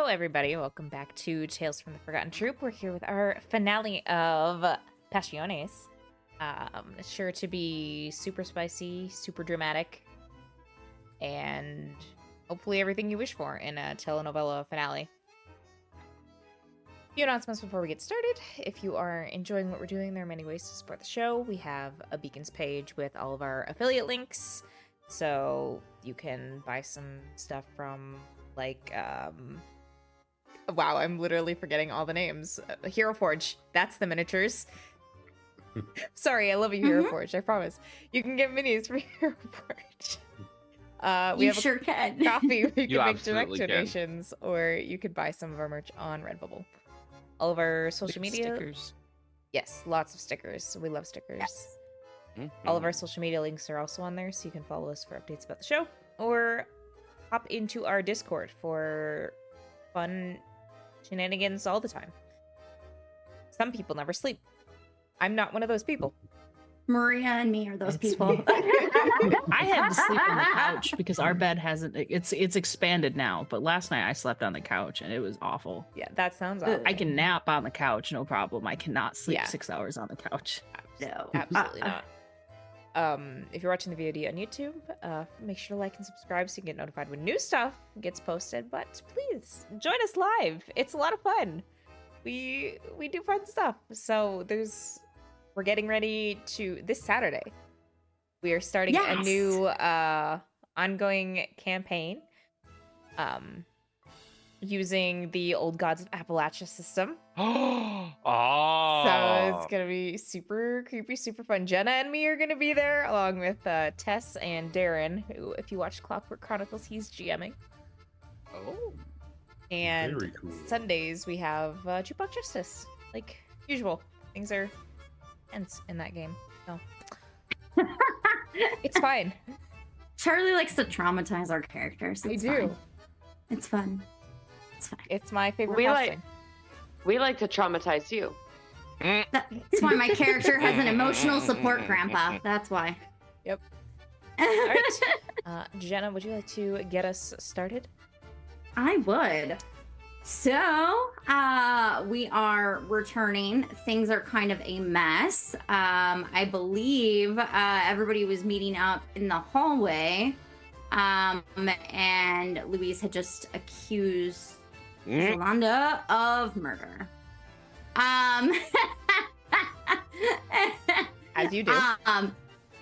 everybody. Welcome back to Tales from the Forgotten Troop. We're here with our finale of Pasiones. It's sure to be super spicy, super dramatic, and hopefully everything you wish for in a telenovela finale. A few announcements before we get started. If you are enjoying what we're doing, there are many ways to support the show. We have a Beacons page with all of our affiliate links, so you can buy some stuff from, like, wow, I'm literally forgetting all the names. Hero Forge, that's the miniatures. Sorry, I love you, Hero Forge, I promise. You can get minis for Hero Forge. We you have sure can. coffee where you can make direct absolutely can. donations, or you could buy some of our merch on Redbubble. All of our social media. Stickers. Yes, lots of stickers. We love stickers. Yes. All of our social media links are also on there, so you can follow us for updates about the show, or hop into our Discord for fun shenanigans all the time. Some people never sleep. I'm not one of those people. Maria and me are those people. I had to sleep on the couch because our bed hasn't. It's expanded now, but last night I slept on the couch and it was awful. Yeah, that sounds awful. I can nap on the couch, no problem. I cannot sleep Yeah. 6 hours on the couch. No, Absolutely not. If you're watching the VOD on YouTube, make sure to like and subscribe so you can get notified when new stuff gets posted. But please join us live. It's a lot of fun. We do fun stuff. So we're getting ready to this Saturday. We are starting a Yes. new ongoing campaign. Using the Old Gods of Appalachia system. Oh. So it's gonna be super creepy, super fun. Jenna and me are gonna be there, along with Tess and Darren, who, if you watch Clockwork Chronicles, he's GMing. Oh. And Very cool. Sundays we have Jukebox Justice, like usual. Things are tense in that game, so it's fine. Charlie likes to traumatize our characters. We It's do. fine. It's fun. It's fine. It's my favorite. We pastime. We like to traumatize you. That's why my character has an emotional support grandpa. That's why. Yep. All right, Jenna, would you like to get us started? I would. So, we are returning. Things are kind of a mess. I believe everybody was meeting up in the hallway. And Louise had just accused Yolanda of murder. As you do.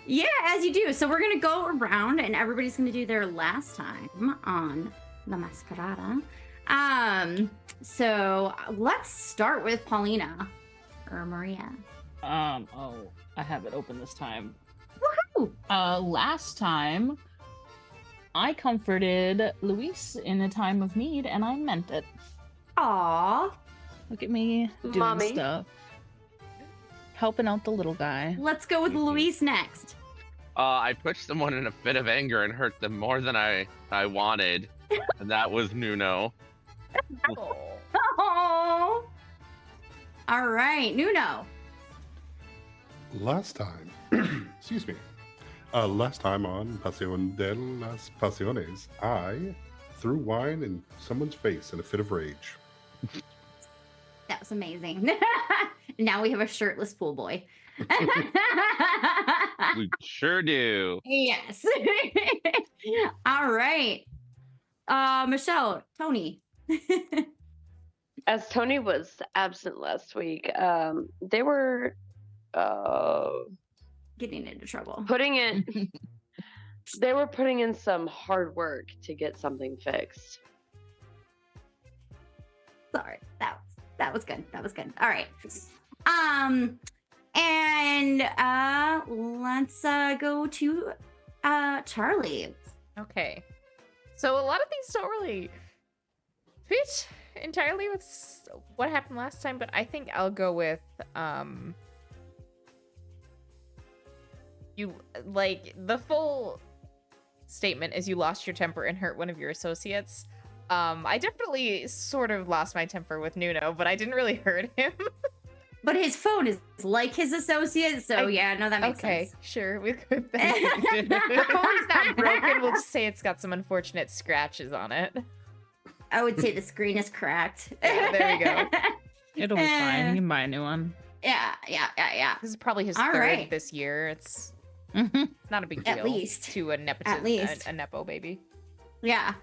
Yeah, as you do. So we're gonna go around and everybody's gonna do their last time on the Mascarada. So let's start with Paulina or Maria. Oh, I have it open this time. Woohoo! Last time I comforted Luis in a time of need, and I meant it. Aw, Look at me doing Mommy. stuff, helping out the little guy. let's go with Louise next. I pushed someone in a fit of anger and hurt them more than I wanted, and that was Nuno. Oh. All right, Nuno. Last time, excuse me. Last time on Pasion de las Pasiones, I threw wine in someone's face in a fit of rage. That was amazing. Now we have a shirtless pool boy. We sure do. Yes. All right. Michelle, Tony. As Tony was absent last week, they were Getting into trouble. they were putting in some hard work to get something fixed. Sorry. That was good. That was good. All right. And let's go to Charlie. Okay. So a lot of things don't really fit entirely with what happened last time, but I think I'll go with you, like, the full statement is you lost your temper and hurt one of your associates. I definitely sort of lost my temper with Nuno, but I didn't really hurt him. But his phone is like his associate, so yeah, no, that makes Okay, sense. sure, we could. The phone's not broken. We'll just say it's got some unfortunate scratches on it. I would say the screen is cracked. Yeah, there we go. It'll be fine. You can buy a new one. Yeah. This is probably his All third right. this year. It's Mhm. not a big deal. At least. to a nepotism, least. a nepo baby. Yeah.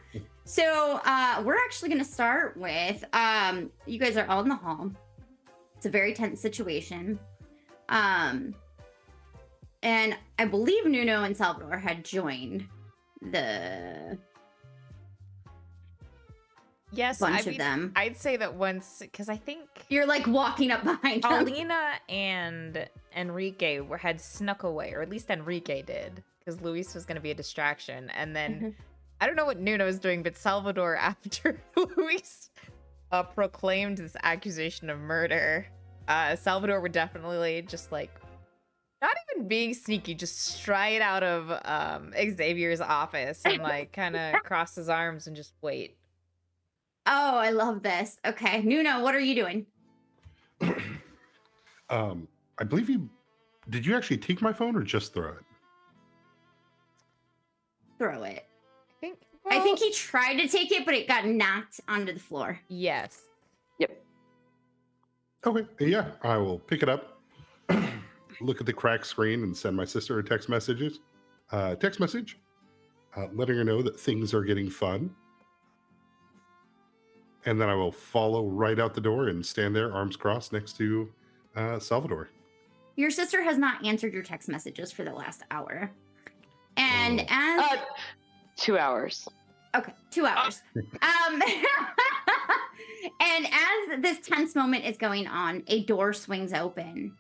So we're actually gonna start with you guys are all in the hall. It's a very tense situation. And I believe Nuno and Salvador had joined the Yes, bunch of them. I'd say that once, because I think You're like walking up behind them. Paulina and Enrique had snuck away, or at least Enrique did, because Luis was going to be a distraction. And then I don't know what Nuno was doing, but Salvador, after Luis proclaimed this accusation of murder, Salvador would definitely just like, not even being sneaky, just stride out of Xavier's office and like kind of cross his arms and just wait. Oh, I love this. Okay, Nuno, what are you doing? I believe you. Did you actually take my phone or just throw it? Throw it. I I think he tried to take it, but it got knocked onto the floor. yes. Okay, yeah, I will pick it up, look at the cracked screen, and send my sister a text message, letting her know that things are getting fun. And then I will follow right out the door and stand there, arms crossed, next to Salvador. Your sister has not answered your text messages for the last hour. And Oh. as 2 hours. okay, 2 hours. And as this tense moment is going on, a door swings open.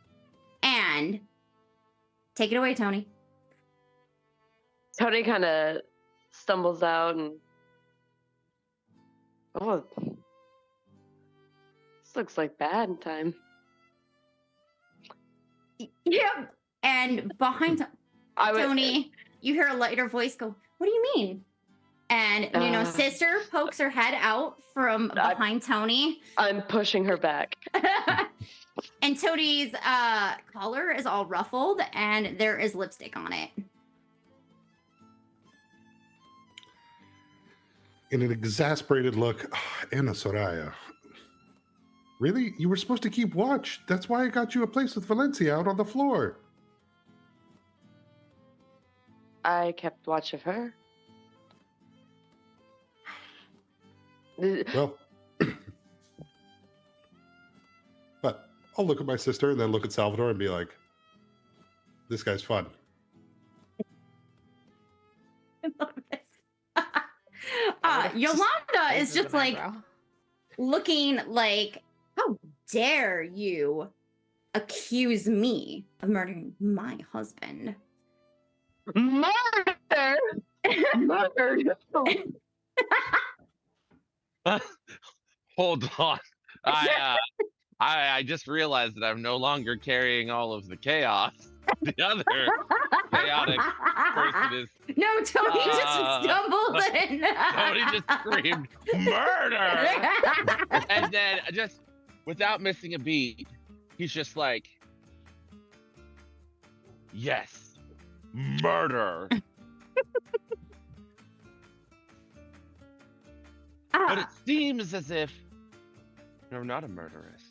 And take it away, Tony. Tony kind of stumbles out and oh, this looks like bad time. Yep. And behind I would, Tony, you hear a lighter voice go, "What do you mean?" And Nuno's sister pokes her head out from behind Tony. I'm pushing her back. And Tony's collar is all ruffled and there is lipstick on it. In an exasperated look, Anna Soraya. Really? You were supposed to keep watch. That's why I got you a place with Valencia out on the floor. I kept watch of her. Well, but I'll look at my sister and then look at Salvador and be like, this guy's fun. I love it. Yolanda is just like looking like, how dare you accuse me of murdering my husband? Murder! Murder! Hold on. I just realized that I'm no longer carrying all of the chaos. The other chaotic person is No, Tony just stumbled in. Tony just screamed murder, and then just without missing a beat, he's just like, yes, murder. But it seems as if you're not a murderess.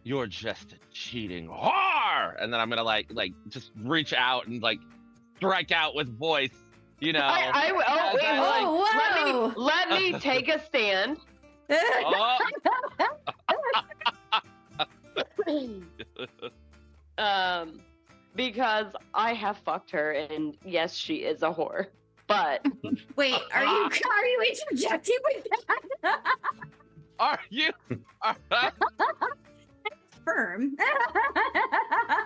You're just a cheating whore. And then I'm gonna like just reach out and like strike out with voice, you know. Let me take a stand. Oh. Because I have fucked her, and yes, she is a whore. But wait, are you interjecting with that? Are you? Firm.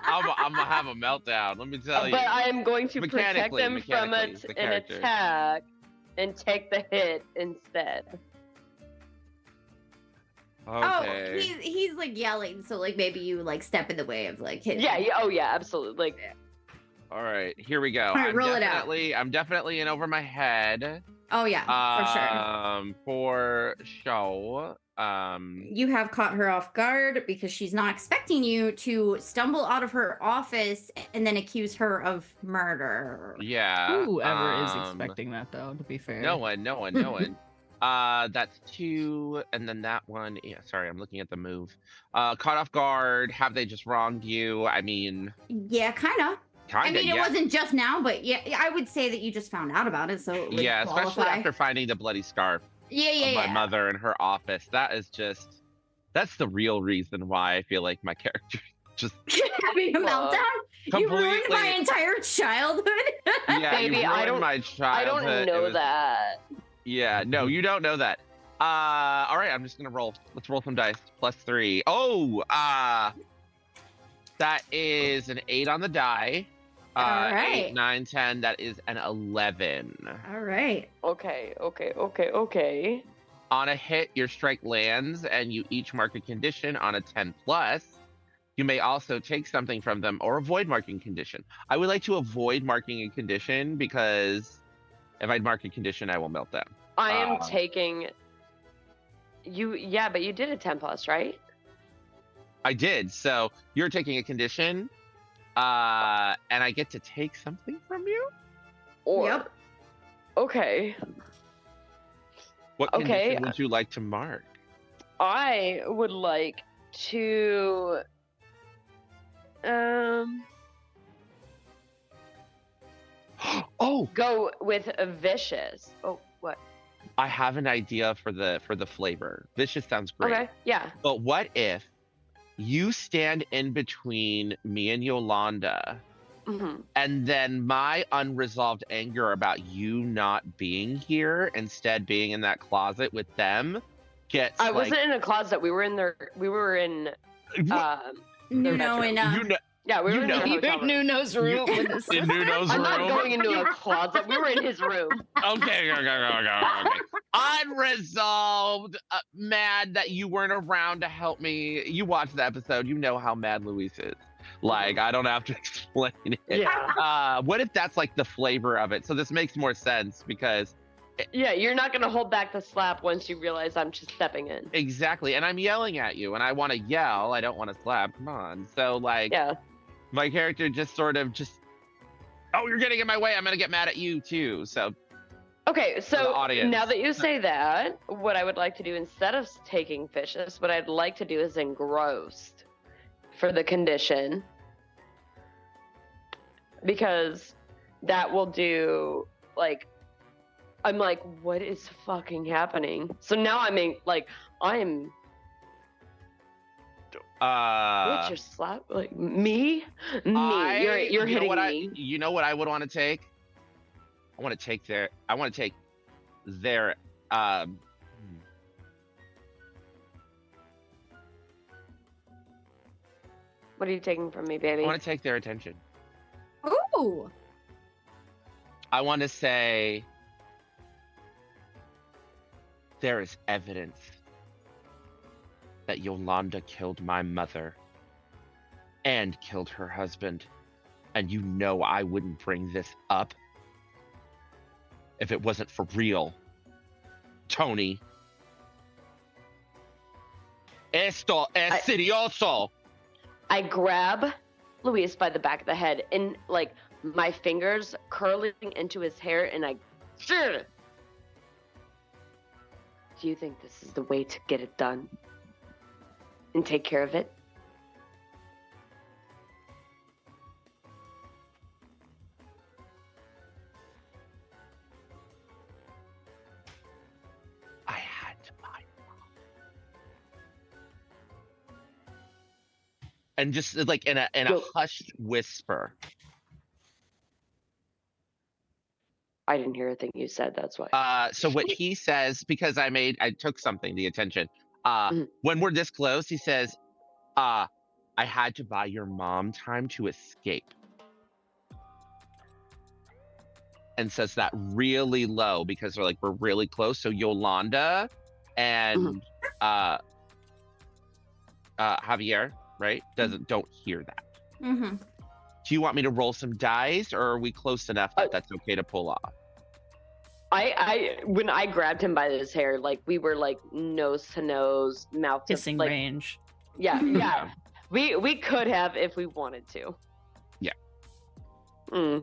I'm gonna have a meltdown. Let me tell you. But I am going to protect them from an character. attack and take the hit instead. Okay. Oh, he's like yelling, so like maybe you like step in the way of like hitting. Yeah. Oh yeah. Absolutely. Like. All right, here we go. All right, roll it out. I'm definitely in over my head. Oh yeah, For show. You have caught her off guard because she's not expecting you to stumble out of her office and then accuse her of murder. Yeah. Whoever is expecting that, though, to be fair. No one. That's 2, and then that one. Yeah, sorry, I'm looking at the move. Caught off guard. Have they just wronged you? I mean, Yeah, kind of. I kinda. mean, it Yeah, wasn't just now, but yeah, I would say that you just found out about it, so it would yeah. Especially qualify. after finding the bloody scarf Yeah, of my mother in her office. That is just. That's the real reason why I feel like my character just Having a meltdown? You ruined my completely. entire childhood. Yeah, Baby, you I ruined don't- my I childhood. don't It know was- that. Yeah, no, you don't know that. All right, I'm just gonna roll. Let's roll some dice. +3. Oh, that is an 8 on the die. All right. 8, 9, 10. That is an 11. All right. Okay. On a hit, your strike lands, and you each mark a condition on a 10 plus. You may also take something from them or avoid marking condition. I would like to avoid marking a condition because if I mark a condition, I will melt them. I am taking you. Yeah, but you did a 10 plus, right? I did. So you're taking a condition, and I get to take something from you? Or Yep. okay, What Okay. condition would you like to mark? I would like to Oh, go with a vicious. Oh, what? I have an idea for the flavor. Vicious sounds great. Okay, yeah. But what if you stand in between me and Yolanda, hmm and then my unresolved anger about you not being here, instead being in that closet with them, gets I like, wasn't in a closet. We were in there. We were in. Nuno and you know, Yeah, we You were know. in You a hotel in room. Nuno's room. with his- in Nuno's I'm not room. going into a closet. We were in his room. Okay. Unresolved, mad that you weren't around to help me. You watched the episode. You know how mad Luis is. Like, I don't have to explain it. Yeah. What if that's like the flavor of it? So this makes more sense because Yeah, you're not gonna hold back the slap once you realize I'm just stepping in. exactly, and I'm yelling at you, and I want to yell. I don't want to slap. Come on. So like, Yeah. my character just sort of oh, you're getting in my way. I'm gonna get mad at you too. So Okay, the so audience. now that you say that, what I would like to do instead of taking vicious, what I'd like to do is engrossed for the condition. Because that will do, like, I'm like, what is fucking happening? So now I'm what's your slap? Like, me? You're you know hitting what me. You know what I would want to take? I want to take their What are you taking from me, baby? I want to take their attention. Ooh. I want to say there is evidence that Yolanda killed my mother and killed her husband. And you know I wouldn't bring this up if it wasn't for real. Tony. Esto es serioso. I grab Luis by the back of the head and like my fingers curling into his hair and I do you think this is the way to get it done and take care of it? I had to buy one. And just like in a Yo. hushed whisper. I didn't hear a thing you said, that's why. So what he says, because I took something the attention. Mhm. When we're this close, he says, I had to buy your mom time to escape. And says that really low because we're really close. So Yolanda and Javier, right? Don't hear that. Mm-hmm. Do you want me to roll some dice, or are we close enough that that's okay to pull off? I when I grabbed him by his hair, like we were like nose to nose, mouth to Kissing like range. yeah. We could have if we wanted to. Yeah.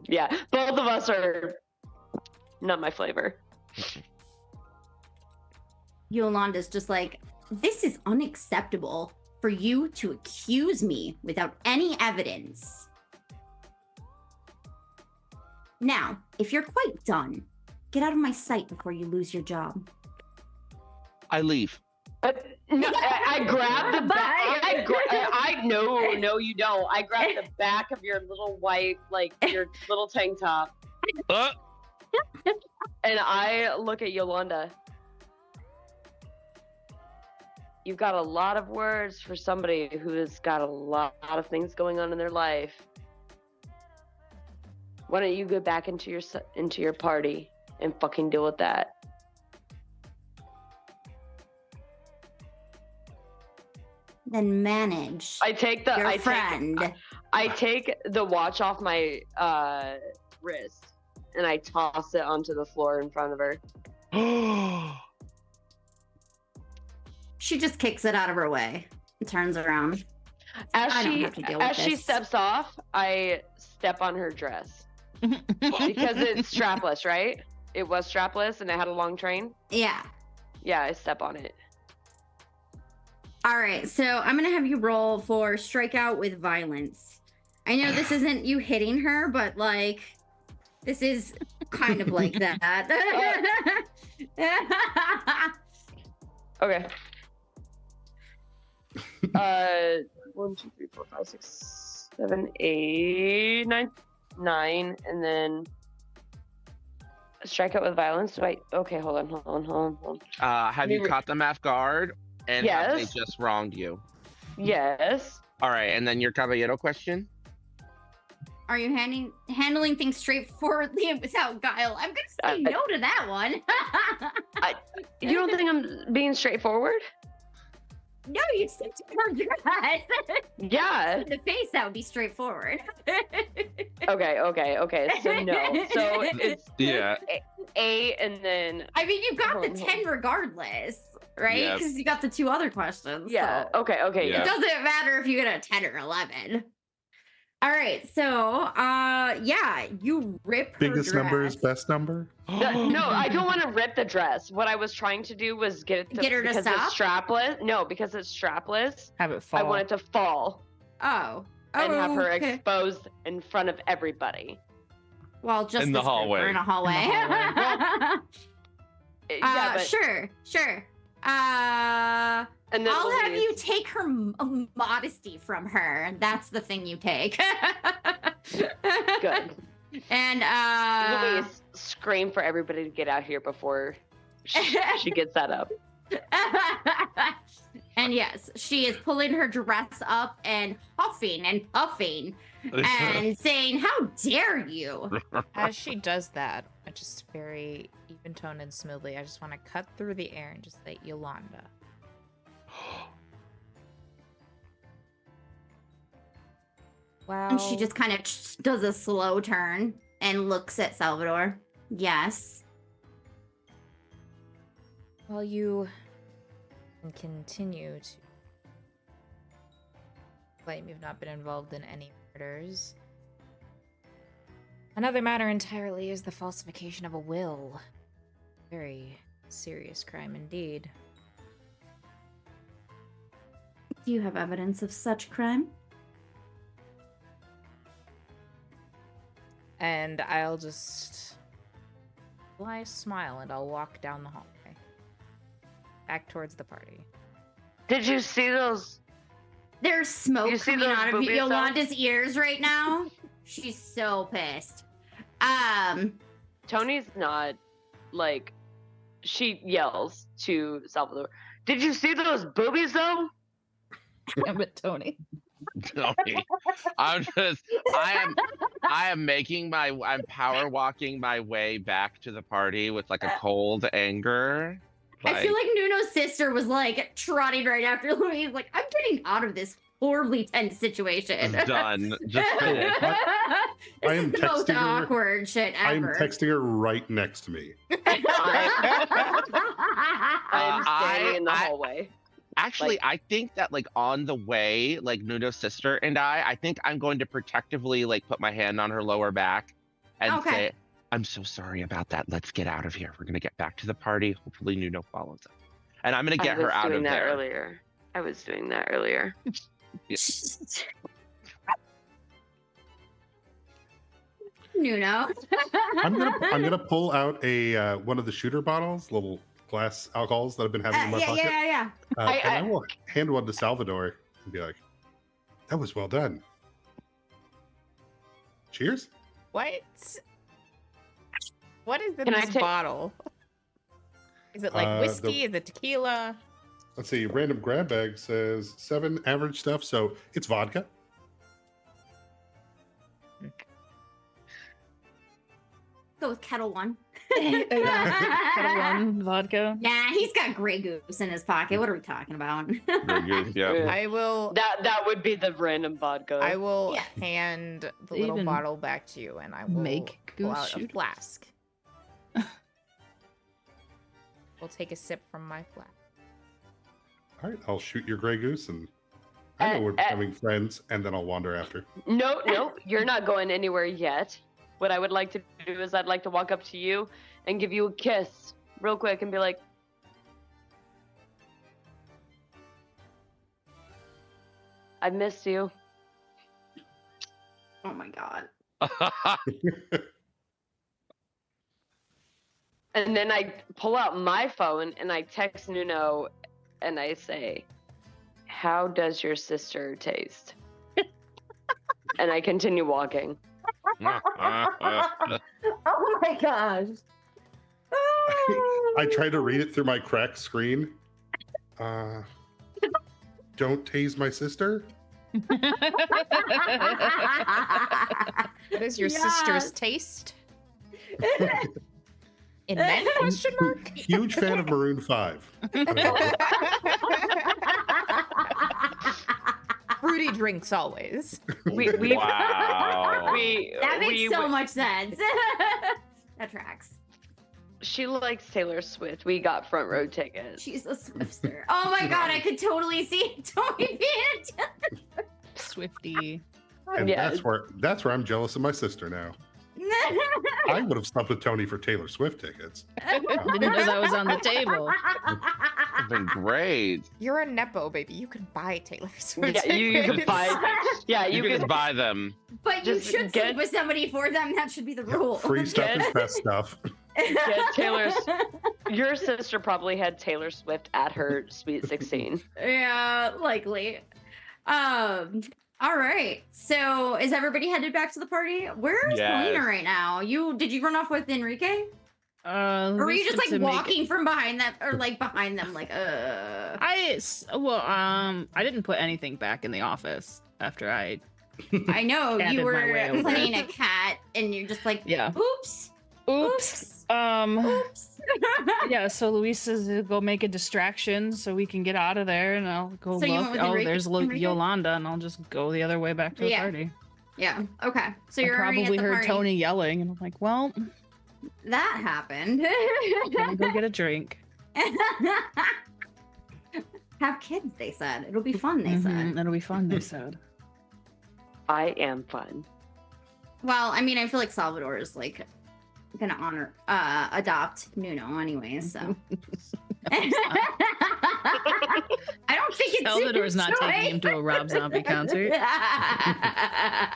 Yeah. Both of us are not my flavor. Yolanda's just like, this is unacceptable for you to accuse me without any evidence. Now, if you're quite done, get out of my sight before you lose your job. I leave. No, I grab the back. No, you don't. I grab the back of your little white, like your little tank top, and I look at Yolanda. You've got a lot of words for somebody who has got a lot of things going on in their life. Why don't you go back into your party and fucking deal with that? Then manage. I take the watch off my wrist and I toss it onto the floor in front of her. She just kicks it out of her way and turns around. As she this. steps off, I step on her dress. Because it's strapless, right? It was strapless and it had a long train. Yeah. Yeah, I step on it. All right, so I'm gonna have you roll for strikeout with violence. I know this isn't you hitting her, but like, this is kind of like that. Okay. 1, 2, 3, 4, 5, 6, 7, 8, 9, and then strikeout with violence. Wait, okay, hold on. Have you caught them off guard? And have they Yes. just wronged you? Yes. All right, and then your caballero question? Are you handling things straightforwardly and without guile? I'm gonna say no to that one. You don't think I'm being straightforward? No, you stepped on her dress. Yeah. In the face, that would be straightforward. Okay. So no. So it's Yeah. A and then I mean, you got the 10 regardless, right? Yes. Because you got the 2 other questions. yeah. So Okay. Yeah. it doesn't matter if you get a 10 or 11. All right, so yeah, you rip her Biggest number is dress. best number. No, I don't want to rip the dress. What I was trying to do was get it to Get her to because stop? it's strapless. No, because it's strapless. Have it fall. I want it to fall Oh. and have her okay. exposed in front of everybody. Well, just In the this group. hallway. We're in a hallway. Yeah, but Sure. and then I'll have Louise- you take her modesty from her. That's the thing you take. Good. And Louise scream for everybody to get out here before she gets that up. and yes, she is pulling her dress up and huffing and puffing and saying, "How dare you!" As she does that, I just very even toned and smoothly, I just want to cut through the air and just say, Yolanda. Wow. And she just kind of does a slow turn and looks at Salvador. Yes. While you can continue to claim you've not been involved in any murders, another matter entirely is the falsification of a will. Very serious crime indeed. Do you have evidence of such crime? And I'll just smile and I'll walk down the hallway. Back towards the party. Did you see those? There's smoke You see coming those out of boobies, though? Yolanda's ears right now. She's so pissed. Tony's not like. She yells to Salvador. Did you see those boobies though? Damn it, Tony. Tony. I am I'm power walking my way back to the party with like a cold anger. I feel like Nuno's sister was like trotting right after Louise, like, I'm getting out of this horribly tense situation. Done. Just this I am is the most texting her- awkward shit I am ever. texting her right next to me. I'm standing in the I- hallway. Actually, I think that like on the way, like Nuno's sister and I think I'm going to protectively like put my hand on her lower back and Okay. say, I'm so sorry about that. Let's get out of here. We're gonna get back to the party. Hopefully Nuno follows us. and I'm gonna get her out of there. Earlier. I was doing that earlier. Nuno. I'm gonna pull out a one of the shooter bottles, little glass alcohols that I've been having in my pocket. Yeah. And I will hand one to Salvador and be like, "That was well done. Cheers." What? What is in Can I this take- bottle? Is it like whiskey? Is it tequila? Let's see. Random grab bag says 7 average stuff, so it's vodka. Go with Kettle One. Kettle One vodka. Nah, he's got Grey Goose in his pocket. What are we talking about? Yeah. I will. That would be the random vodka. I will Yeah. hand the little Even bottle back to you, and I will make pull goose out a shooters. flask. We'll take a sip from my flask. All right, I'll shoot your Grey Goose, and I know we're becoming friends, and then I'll wander after. No, you're not going anywhere yet. What I would like to do is I'd like to walk up to you and give you a kiss real quick and be like, I missed you. Oh my god. And then I pull out my phone and I text Nuno and I say, how does your sister taste? And I continue walking. Oh my gosh. I try to read it through my cracked screen. Don't tase my sister. What is your Yes. sister's taste? In men? Question mark. Huge fan of Maroon 5. Fruity drinks always. Wow. That makes so much sense. That tracks. She likes Taylor Swift. We got front row tickets. She's a Swifster. Oh my god, I could totally see Tony being Swifty. And Yeah. that's where I'm jealous of my sister now. I would have slept with Tony for Taylor Swift tickets. Didn't know that was on the table. It's been great. You're a nepo, baby. You can buy Taylor Swift. Yeah, you can tickets. buy. Yeah, You can just buy them. But you Just should get- sleep with somebody for them. That should be the rule. Free stuff Get- is best stuff. Get Taylor's. Your sister probably had Taylor Swift at her Sweet 16. Yeah, likely. All right. So is everybody headed back to the party? Where's Yes. Paulina right now? Did you run off with Enrique? Or were you just like walking from behind them or like behind them like I didn't put anything back in the office after I I know Catted you my way were over. playing a cat and you're just like yeah. oops. Oops. Oops. Yeah, so Luis says to go make a distraction so we can get out of there, and I'll go So you went look. with Oh, Enrique- there's Enrique? Yolanda, and I'll just go the other way back to the Yeah. party. Yeah. Okay. So I you're already probably at the heard party. Tony yelling, and I'm like, well, That happened. let me go get a drink. Have kids, they said. It'll be fun, they said. Mhm, it'll be fun, they said. I am fun. Well, I mean, I feel like Salvador is like gonna adopt Nuno anyways, so I don't think it's Salvador's his not taking him to a Rob Zombie concert.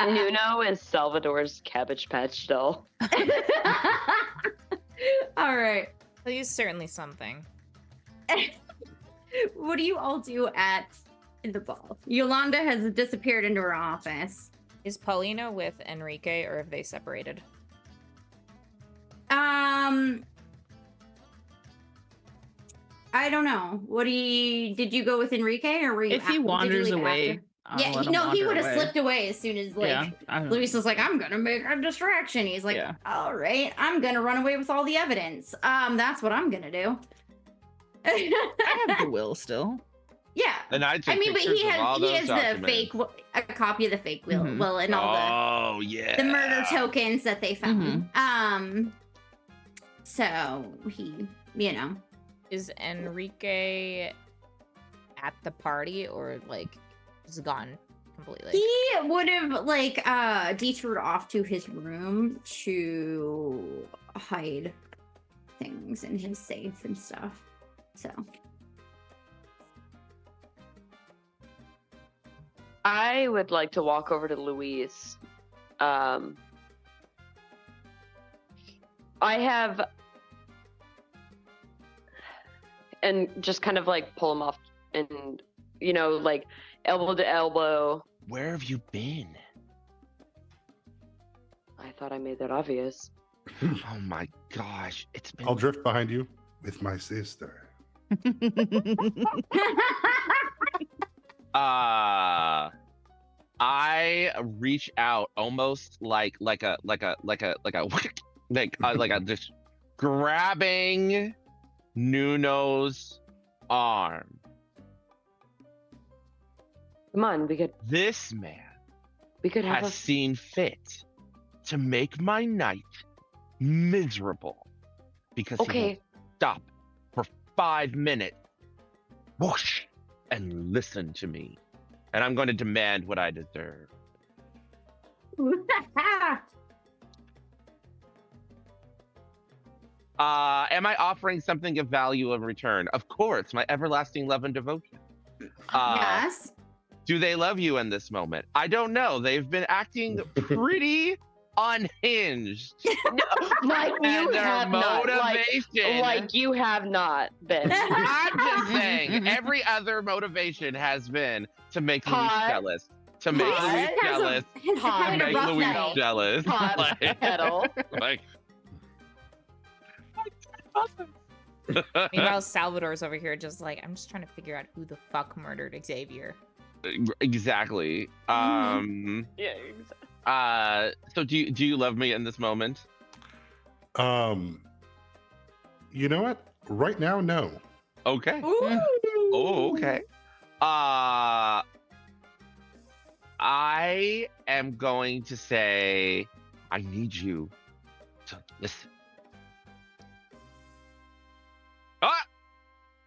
Nuno is Salvador's Cabbage Patch doll. All right. Well, he's certainly something. What do you all do in the ball? Yolanda has disappeared into her office. Is Paulina with Enrique, or have they separated? I don't know. Did you go with Enrique or were you If he did you wanders leave away, after? I'll Yeah, let him he wander would have away. slipped away as soon as like Yeah, I don't know. Luis was like, I'm gonna make a distraction. He's like, Yeah. all right, I'm gonna run away with all the evidence. That's what I'm gonna do. I have the will still. Yeah. And I took I mean, but pictures he of all those has the documents. fake, a copy of the fake will, Mhm. will and all Oh yeah. the murder tokens that they found. Mm-hmm. So he, you know, Is Enrique at the party, or like is gone completely? he would have like detoured off to his room to hide things in his safe and stuff. So I would like to walk over to Luis. I have, and just kind of like pull him off, and like elbow to elbow. Where have you been? I thought I made that obvious. Oh my gosh, it's been. I'll drift behind you with my sister. I reach out almost like just grabbing Nuno's arm. Come on, This man we could have has seen fit to make my night miserable because he Okay. won't stop for 5 minutes. Whoosh, and listen to me. And I'm going to demand what I deserve. Am I offering something of value in return? Of course, my everlasting love and devotion. Yes. Do they love you in this moment? I don't know. They've been acting pretty unhinged. like you And their have not, motivation. like you have not been. I'm just saying, every other motivation has been to make Louise Pot. jealous. To make Pot. Louise jealous. It's Pot. To been a make rough Louise night. jealous. Pot, Like, kettle. like, Meanwhile, Salvador's over here just like, I'm just trying to figure out who the fuck murdered Xavier. exactly. Yeah. So do you love me in this moment? You know what? Right now, no. Okay. Oh, okay. I am going to say I need you to listen.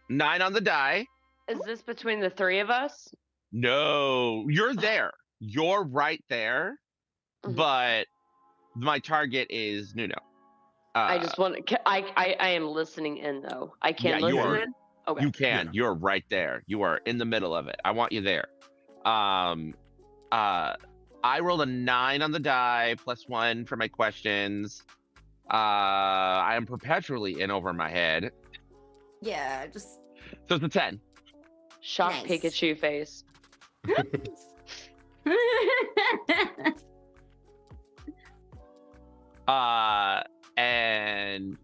9 on the die. Is this between the three of us? No, you're there. You're right there. Mhm. But my target is Nuno. I just want to. I am listening in though. I can't Yeah, you listen are. in. Okay. You can. Yeah. You're right there. You are in the middle of it. I want you there. I rolled a 9 on the die, +1 for my questions. I am perpetually in over my head. Yeah, just So it's a 10. Shock Nice. Pikachu face. And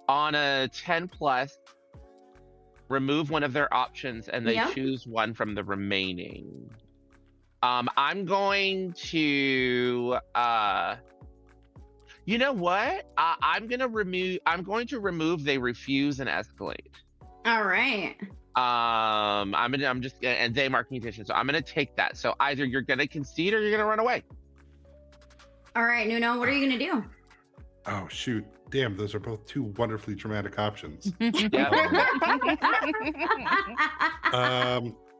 on a 10 plus, remove one of their options and they Yeah. choose one from the remaining. I'm going to you know what? I'm going to remove they refuse and escalate. all right. I'm just and they marking conditions. So I'm gonna take that. So either you're gonna concede or you're gonna run away. All right, Nuno, what are you gonna do? Oh shoot! Damn, those are both two wonderfully dramatic options.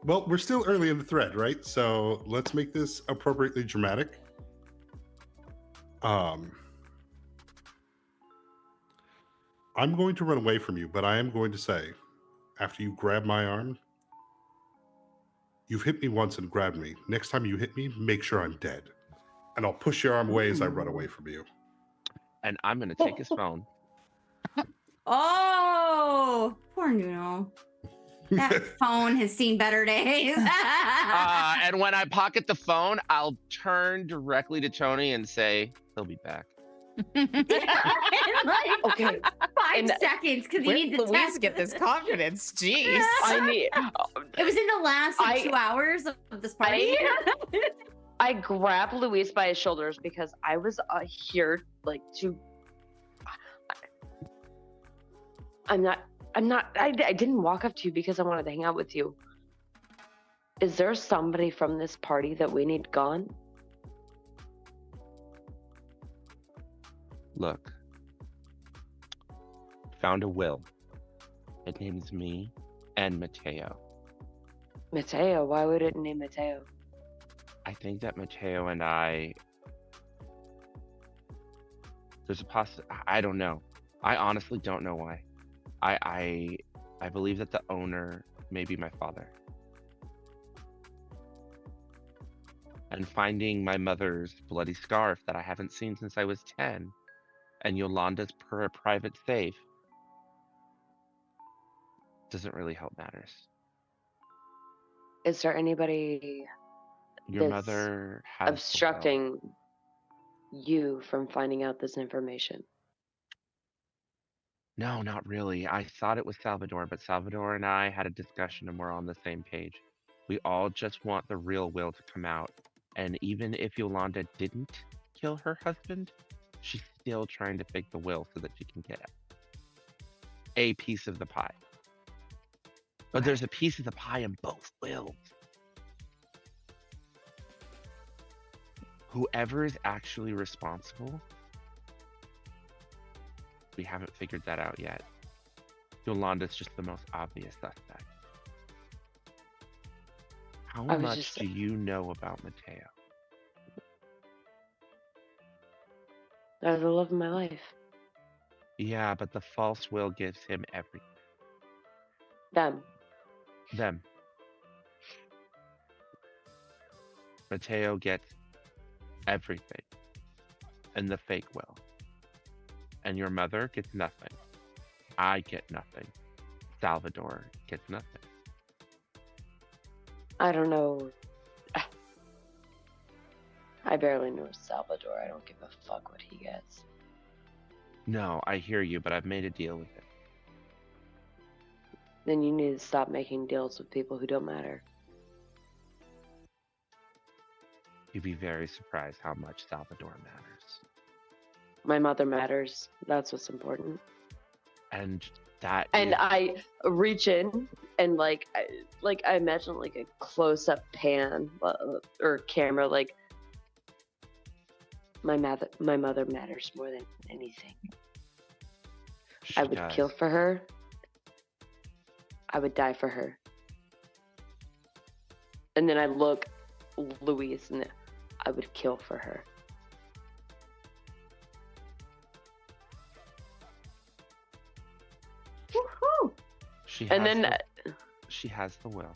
Well, we're still early in the thread, right? So let's make this appropriately dramatic. I'm going to run away from you, but I am going to say, after you grab my arm, you've hit me once and grabbed me. Next time you hit me, make sure I'm dead. And I'll push your arm away as I run away from you. And I'm gonna take his phone. Oh, poor Nuno. That phone has seen better days. And when I pocket the phone, I'll turn directly to Tony and say, he'll be back. In like Okay. 5 seconds because he Where needs did to Louise test get this confidence? Jeez. I need. It was in the last like, 2 hours of this party. I grabbed Luis by his shoulders because I was here like to. I didn't walk up to you because I wanted to hang out with you. Is there somebody from this party that we need gone? Look. Found a will. It names me and Mateo. Mateo, why would it name Mateo? I think that Mateo and I. There's a I don't know. I honestly don't know why. I believe that the owner may be my father. and finding my mother's bloody scarf that I haven't seen since I was 10, and Yolanda's private safe doesn't really help matters. Is there anybody Your that's mother has the will. obstructing you from finding out this information? No, not really. I thought it was Salvador, but Salvador and I had a discussion and we're on the same page. We all just want the real will to come out. And even if Yolanda didn't kill her husband, she's still trying to fake the will so that she can get a piece of the pie. But there's a piece of the pie in both wills. Whoever is actually responsible, we haven't figured that out yet. Yolanda's just the most obvious suspect. How I was much just- do you know about Mateo? That is the love of my life. Yeah, but the false will gives him everything. Them. Mateo gets everything in the fake will. And your mother gets nothing. I get nothing. Salvador gets nothing. I don't know. I barely know Salvador. I don't give a fuck what he gets. No, I hear you, but I've made a deal with him. Then you need to stop making deals with people who don't matter. You'd be very surprised how much Salvador matters. My mother matters. That's what's important. And that And is- I reach in and I imagine like a close-up pan or camera. Like my mother matters more than anything. she I would does. kill for her. I would die for her. And then I look Louise and I would kill for her. Woohoo! She And has then she has the will.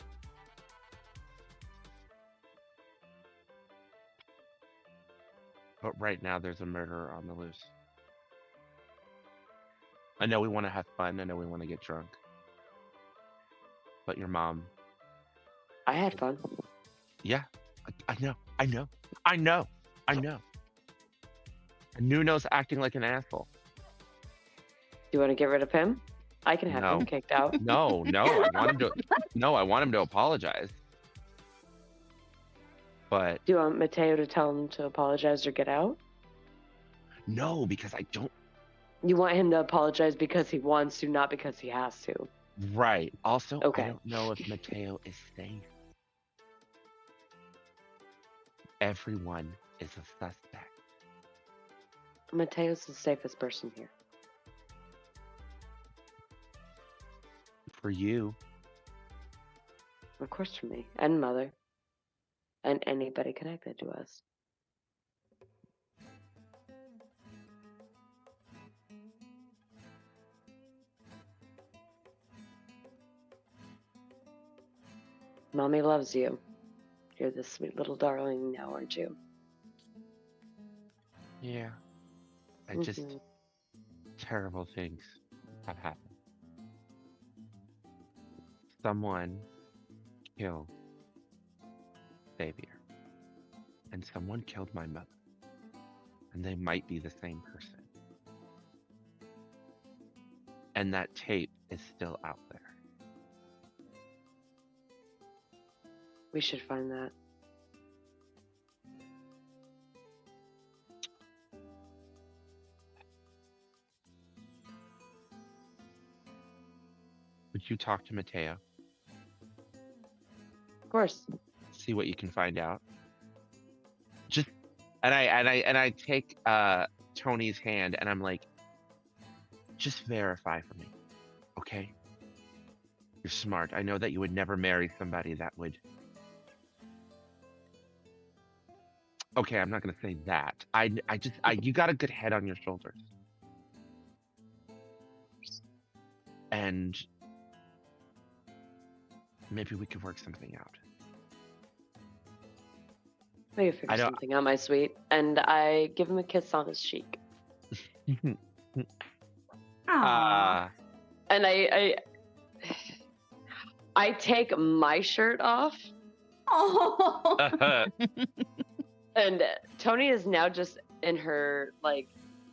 But right now there's a murderer on the loose. I know we want to have fun. I know we want to get drunk. But your mom, I had fun. yeah, I know. And Nuno's acting like an asshole. Do you want to get rid of him? I can have No. him kicked out. No, I want him to. No, I want him to apologize. But Do you want Mateo to tell him to apologize or get out? no, because I don't. You want him to apologize because he wants to, not because he has to. Right. Also, Okay. I don't know if Mateo is safe. Everyone is a suspect. Mateo's the safest person here. For you, Of course, for me and mother and anybody connected to us. Mommy loves you. You're the sweet little darling now, aren't you? yeah. And just Mhm. terrible things have happened. Someone killed Xavier. And someone killed my mother. And they might be the same person. And that tape is still out there. We should find that. Would you talk to Mateo? Of course. See what you can find out. Just and I take Tony's hand and I'm like, just verify for me. Okay? You're smart. I know that you would never marry somebody that would. Okay, I'm not gonna say that. You got a good head on your shoulders. And maybe we could work something out. I figure don't- something out, my sweet. And I give him a kiss on his cheek. Aw. And I take my shirt off, Oh. and Tony is now just in her, like,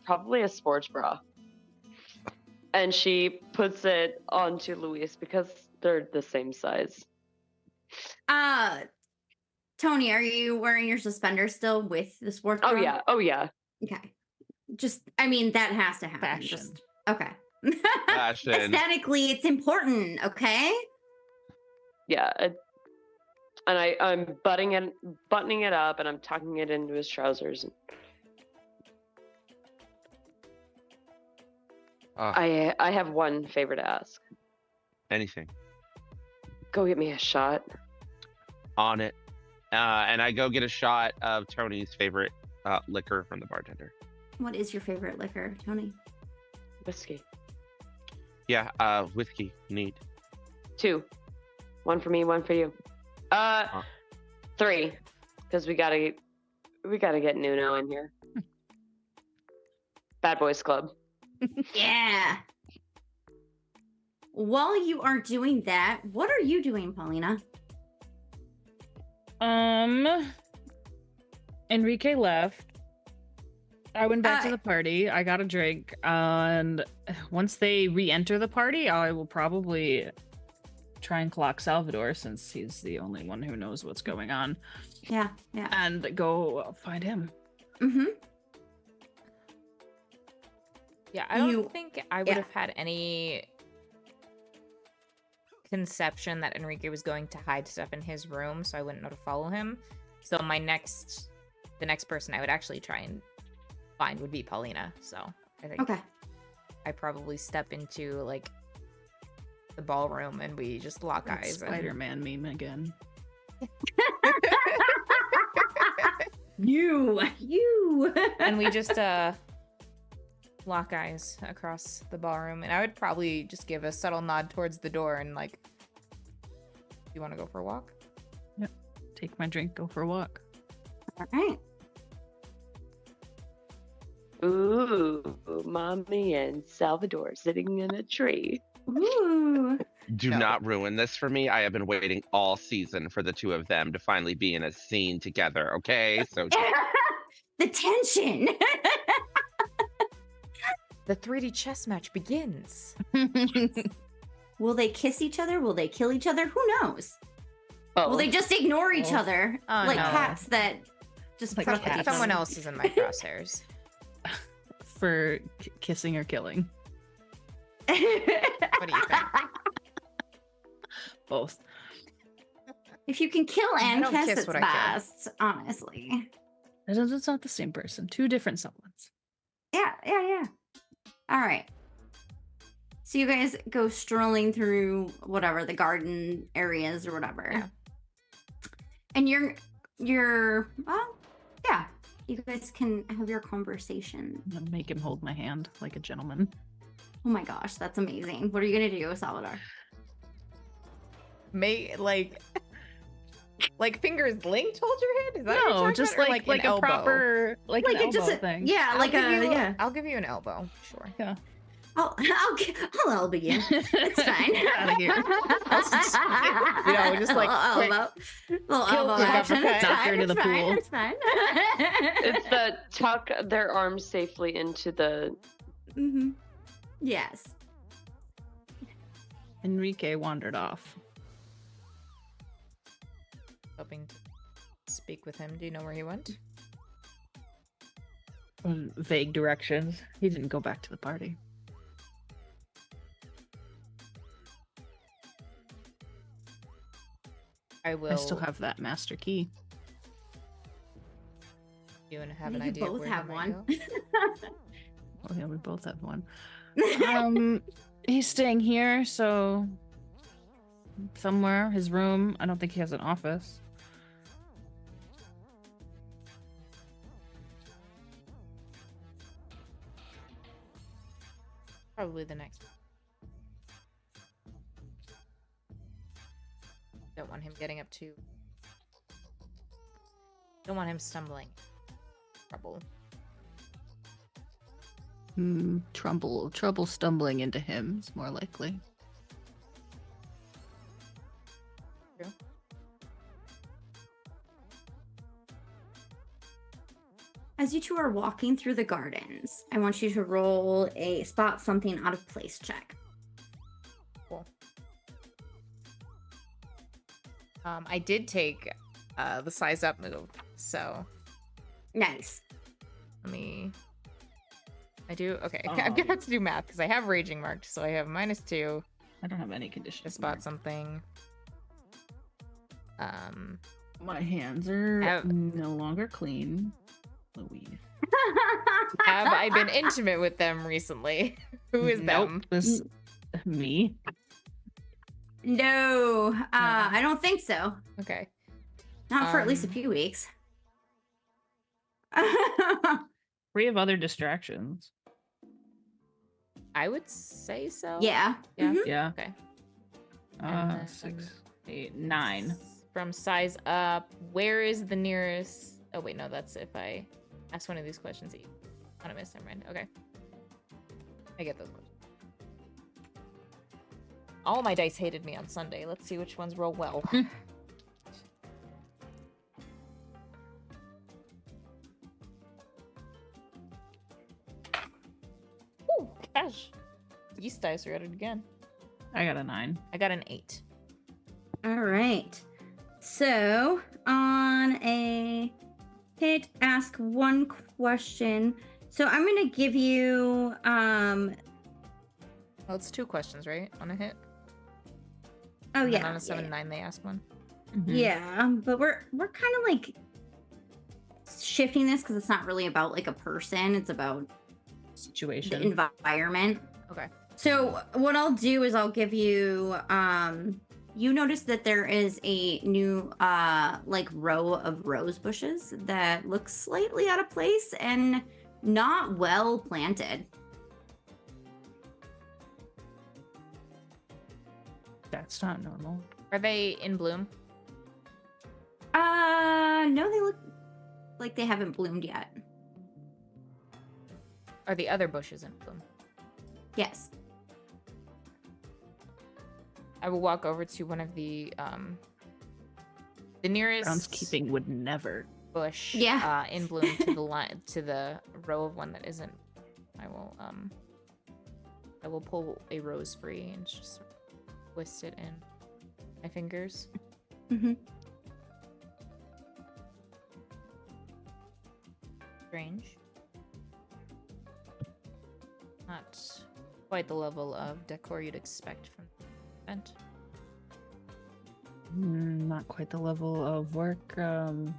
probably a sports bra. And she puts it onto Luis because they're the same size. Tony, are you wearing your suspenders still with the sports Oh bra? yeah, oh yeah. Okay. Just, I mean, that has to happen. Fashion. Just, okay. Fashion. Aesthetically, it's important, okay? Yeah. And I'm buttoning it up, and I'm tucking it into his trousers. I have one favor to ask. Anything. Go get me a shot. On it. And I go get a shot of Tony's favorite liquor from the bartender. What is your favorite liquor, Tony? Whiskey. Yeah, whiskey. Neat. 2. 1 for me, 1 for you. 3. Because we gotta get Nuno in here. Bad Boys Club. Yeah. While you are doing that, what are you doing, Paulina? Enrique left. I went back to the party. I got a drink, and once they re-enter the party, I will probably try and clock Salvador, since he's the only one who knows what's going on, Yeah. and go find him. Mm-hmm. Yeah, I don't You- think I would yeah. have had any conception that Enrique was going to hide stuff in his room, so I wouldn't know to follow him. So the next person I would actually try and find would be Paulina. So I think Okay. I probably step into like the ballroom and we just lock That eyes. and- Spider-Man meme again. You. and we just lock eyes across the ballroom, and I would probably just give a subtle nod towards the door and like, you want to go for a walk? Take my drink, go for a walk. All right. Ooh, mommy and Salvador sitting in a tree. Ooh. Do No. not ruin this for me. I have been waiting all season for the two of them to finally be in a scene together, okay? So The tension. The 3D chess match begins. Will they kiss each other? Will they kill each other? Who knows? Oh, Will they just ignore each Oh. other Oh, like no. cats that just Like fuck with cats. each Someone other? else is in my crosshairs. For kissing or killing. What do you think? Both. If you can kill and don't kiss, kiss it's what I kill. best, honestly. It's not the same person. Two different someones. Yeah. All right. So you guys go strolling through whatever the garden areas or whatever. Yeah. And well, yeah. You guys can have your conversation. I'm gonna make him hold my hand like a gentleman. Oh my gosh, that's amazing. What are you gonna do, Salvador? Like fingers linked hold your hand? Is that what you're No, talking just about? Or like an a elbow? proper like an it just elbow thing. yeah, I'll like give you, yeah. I'll give you an elbow, sure. I'll elbow you. It's fine. Get outta here. You know, just like quick. Little elbow quick action. uppercut. It's Knock her fine. into the It's fine. pool. It's fine. it's the tuck their arms safely into the. Mm-hmm. Yes. Enrique wandered off. Hoping to speak with him. Do you know where he went? Vague directions. He didn't go back to the party. I will. I still have that master key. You and have You an idea. both where have he might one. go? Oh yeah, we both have one. He's staying here, so somewhere, his room. I don't think he has an office. Probably the next one. Don't want him getting up too Don't want him stumbling. Trouble. Trouble stumbling into him is more likely. True. As you two are walking through the gardens, I want you to roll a spot something out of place check. Cool. I did take the size up move, so Nice. let me. I do. Okay, I'm gonna have to do math because I have raging marked, so I have -2 I don't have any conditions. to spot something. My hands are Have- no longer clean. Louise. Have I been intimate with them recently? Who is them? This me. No, I don't think so. Okay. Not for at least a few weeks. We have other distractions. I would say so. Yeah. Yeah. Mhm. Yeah. Okay. And then 6, 8, 9. From size up, where is the nearest? Oh wait, no, that's if I ask one of these questions. You want to miss them, right? Okay. I get those questions. All my dice hated me on Sunday. Let's see which ones roll well. Ooh, gosh. These dice are at it again. I got a 9. I got an 8. All right. So on a hit, ask one question. So I'm gonna give you Well, it's 2 questions, right? On a hit. oh And then yeah. on a 7-9, they ask one. Yeah, but we're kind of like shifting this because it's not really about like a person, it's about the Situation. environment. Okay. So what I'll do is I'll give you you notice that there is a new like row of rose bushes that looks slightly out of place and not well planted. That's not normal. Are they in bloom? No, they look like they haven't bloomed yet. Are the other bushes in bloom? Yes. I will walk over to one of the nearest Groundskeeping would never. bush Yeah. in bloom to the line to the row of one that isn't. I will pull a rose free and just twist it in my fingers. Mm-hmm. Strange. Not quite the level of decor you'd expect from the event. Not quite the level of work. Whoever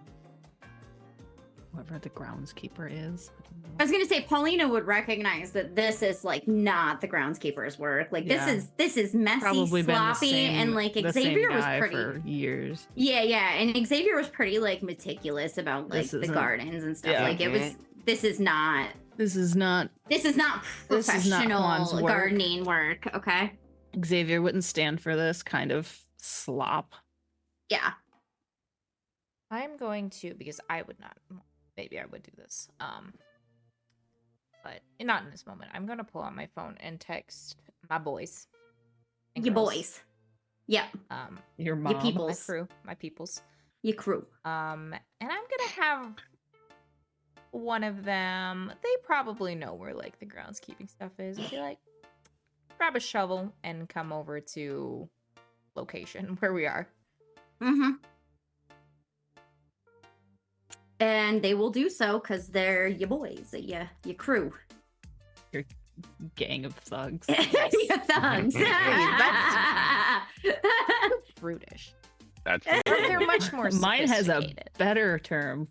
the groundskeeper is. I was gonna say Paulina would recognize that this is like not the groundskeeper's work. Like Yeah. this is messy, Probably been the sloppy, same, and like the same Xavier was guy pretty. for years. Yeah, and Xavier was pretty like meticulous about like This the isn't- gardens and stuff. yeah. Like it was. This is not. This is not. This is not This is not professional Juan's work. gardening work. Okay. Xavier wouldn't stand for this kind of slop. Yeah. I'm going to, because I would not. Maybe I would do this. But not in this moment. I'm gonna pull out my phone and text my boys. and Your girls. boys. Yep. Your Your mom. people. My crew, my peoples. Your crew. And I'm gonna have one of them. They probably know where like the groundskeeping stuff is. And be like, grab a shovel and come over to location where we are. Mm-hmm. And they will do so because they're your boys, your crew. Gang of thugs. Your thugs. Brutish. That's They're much more Mine has a sophisticated. better term.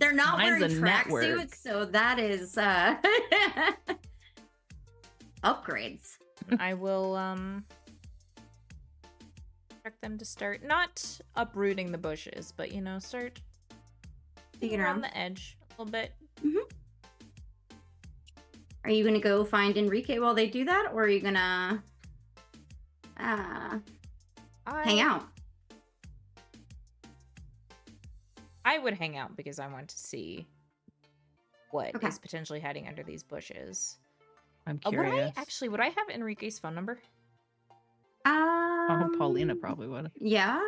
They're not Mine's wearing a network. tracksuits, so that is upgrades. I will expect them to start not uprooting the bushes, but start Digging around around. the edge a little bit. Are you gonna go find Enrique while they do that, or are you gonna hang out? I would hang out because I want to see what Okay. is potentially hiding under these bushes. I'm Would curious. would I have Enrique's phone number? Oh, Paulina probably would. Yeah,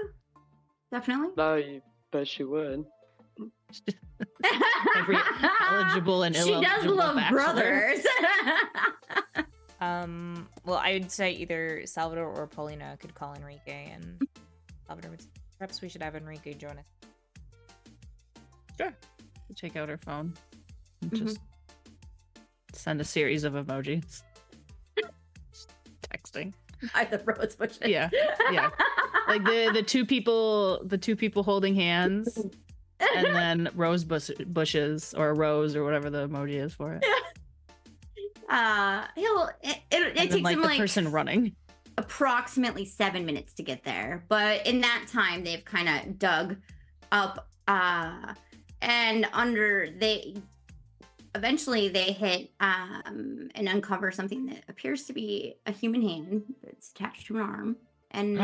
definitely. I bet she would. Every eligible and She does ineligible love bachelor. brothers. Well, I would say either Salvador or Paulina could call Enrique, and Salvador would. Perhaps we should have Enrique join us. Sure. Take out her phone and Mhm. just send a series of emojis. Texting. By the rose bushes. Yeah, yeah. Like the two people holding hands, and then bushes or a rose or whatever the emoji is for it. It And then, takes him the like person running. approximately 7 minutes to get there, but in that time they've kind of dug up and eventually they hit and uncover something that appears to be a human hand that's attached to an arm, and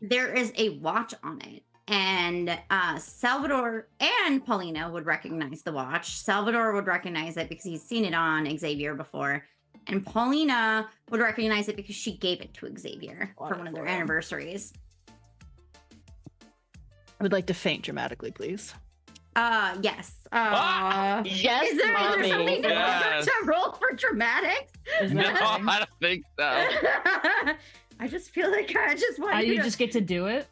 there is a watch on it. And Salvador and Paulina would recognize the watch. Salvador would recognize it because he's seen it on Xavier before. And Paulina would recognize it because she gave it to Xavier for one of their anniversaries. I would like to faint dramatically, please. Yes. Yes, Is there mommy. something Yes. to roll for dramatics? Is No, that a thing? I don't think so. I just feel like I just want You just get to do it.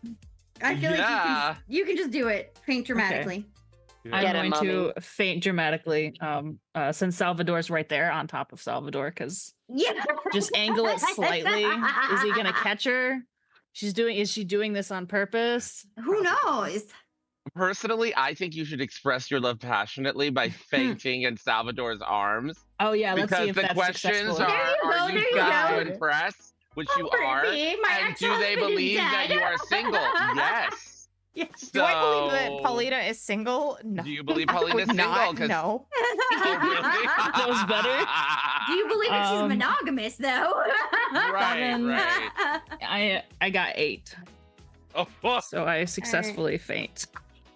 I feel Yeah. like you can just do it. Faint dramatically. I'm Get it, going to mommy. faint dramatically. Since Salvador's right there on top of Salvador, because Yeah. just angle it slightly. Is he gonna catch her? Is she doing this on purpose? Who knows? Personally, I think you should express your love passionately by fainting in Salvador's arms. Oh yeah, let's see Because if the that's questions successful. There you go, are there you you got go. to impress, which you Comfort are, me, my and do they ex-husband is believe that dead. you are single? Yes. Yes. Do I believe that So- Paulina is single? No. Do you believe I Paulina's would single? not. 'Cause- No. Oh, really? Knows better. Do you believe that she's Um, monogamous though? Right, right. I got 8, Oh, so I successfully faint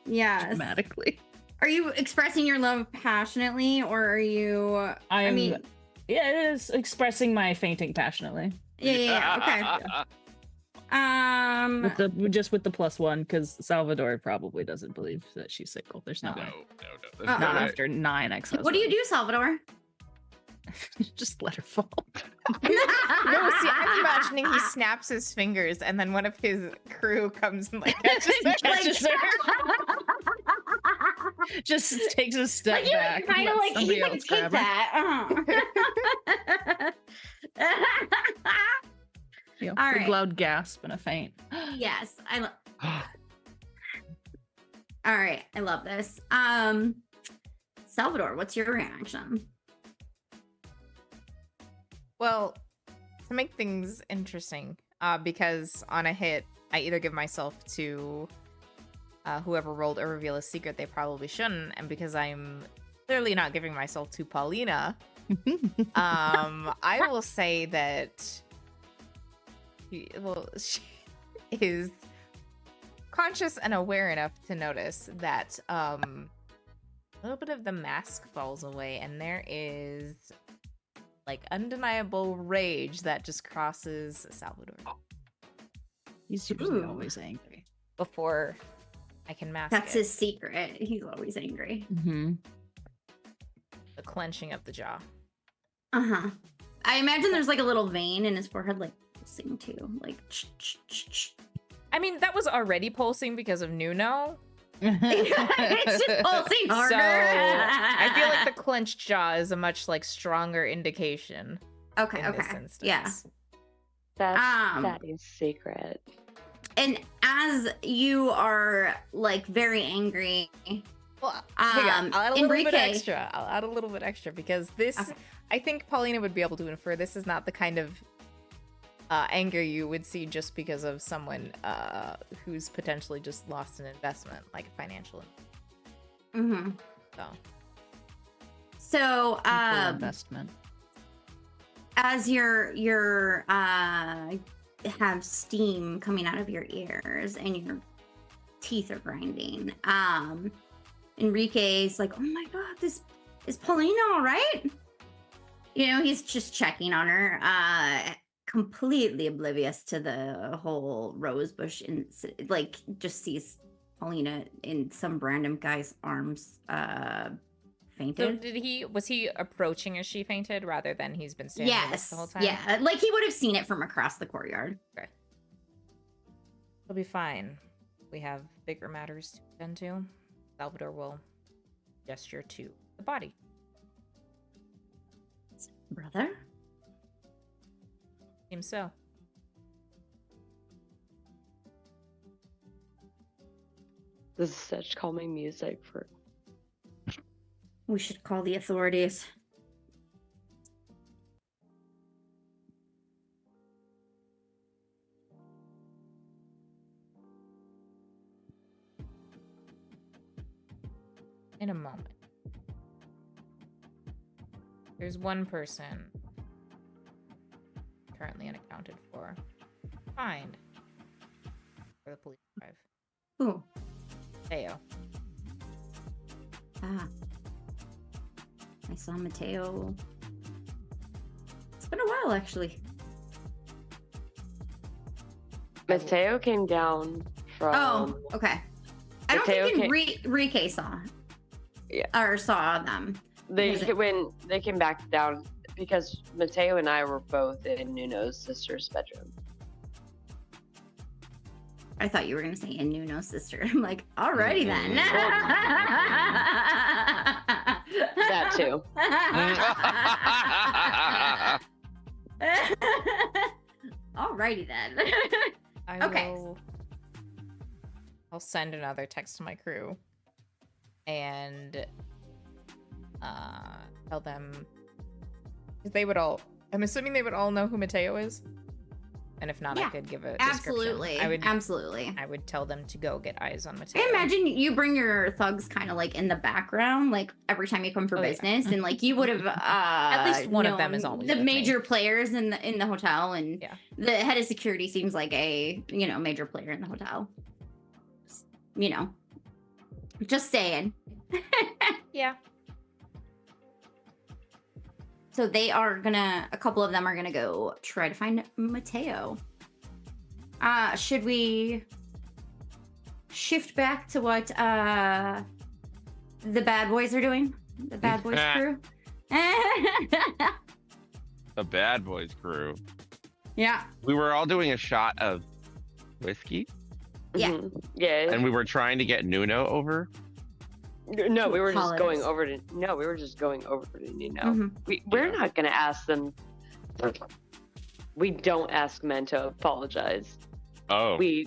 Yes. dramatically. Are you expressing your love passionately, or are you? I mean, Yeah, it is expressing my fainting passionately yeah. Okay. with the +1 because Salvador probably doesn't believe that she's single. There's no No, way. no. Uh-uh. Not no way. after 9 ex-husbands. What do you do, Salvador? Just let her fall. No, see, I'm imagining he snaps his fingers and then one of his crew comes and like catches him. Catches her. Just takes a step Like, back. and kind of lets like he's somebody like, else take grab her. that. You know, All big right. loud gasp and a faint. Yes, all right, I love this. Salvador, what's your reaction? Well, to make things interesting, because on a hit, I either give myself to whoever rolled or reveal a secret they probably shouldn't, and because I'm clearly not giving myself to Paulina, I will say that she is conscious and aware enough to notice that a little bit of the mask falls away, and there is like undeniable rage that just crosses Salvador He's usually Ooh. always angry. before I can mask That's it. his secret. He's always angry. Mm-hmm. The clenching of the jaw. Uh-huh. I imagine there's like a little vein in his forehead, like pulsing too. Like I mean, that was already pulsing because of Nuno. it's just pulsing harder. So I feel like the clenched jaw is a much like stronger indication okay, in this okay. instance. Yeah. That's Um, Daddy's secret. And as you are like very angry, Well, hang on, I'll add a little bit Enrique. extra. I'll add a little bit extra because this, Okay. I think Paulina would be able to infer this is not the kind of anger you would see just because of someone who's potentially just lost an investment, like a financial. Mm-hmm. So So investment. as you're have steam coming out of your ears and you're teeth are grinding. Enrique's like, oh my god, this is Paulina all right? You know, he's just checking on her, completely oblivious to the whole rosebush and like just sees Paulina in some random guy's arms, So fainted. was he approaching as she fainted rather than he's been standing with us the whole Yes, time? yeah, like he would have seen it from across the courtyard. Okay. He'll be fine. We have bigger matters to attend to. Salvador will gesture to the body. Brother? Seems so. This is such calming music for. We should call the authorities. In a moment. There's one person currently unaccounted for. Find. For the police drive. Who? Theo. Ah. I saw Mateo. It's been a while, actually. Mateo came down from. Oh, okay. I don't Mateo think Enrique saw. Yeah. Or saw them. When they came back down because Mateo and I were both in Nuno's sister's bedroom. I thought you were going to say in Nuno's sister. I'm like, alrighty then. That too. Alrighty then. Okay. I'll send another text to my crew and tell them, because I'm assuming they would all know who Mateo is, and if not, Yeah, I could give a Absolutely. description. Absolutely. I would tell them to go get eyes on Mateo. I imagine you bring your thugs kind of like in the background, like every time you come for Oh, yeah. business, and like you would have At least one of them known is always the with me. major players in the hotel, and Yeah. the head of security seems like a major player in the hotel. Just saying. Yeah. So a couple of them are gonna go try to find Mateo. Should we shift back to what the bad boys are doing? The bad boys crew? The Bad Boys crew. Yeah. We were all doing a shot of whiskey, Yeah. Mhm. Yeah. and we were trying to get Nuno over. No, we were just apologize. going over to. No, we were just going over to Nuno. Mhm. We're not gonna ask them. We don't ask men to apologize. Oh, We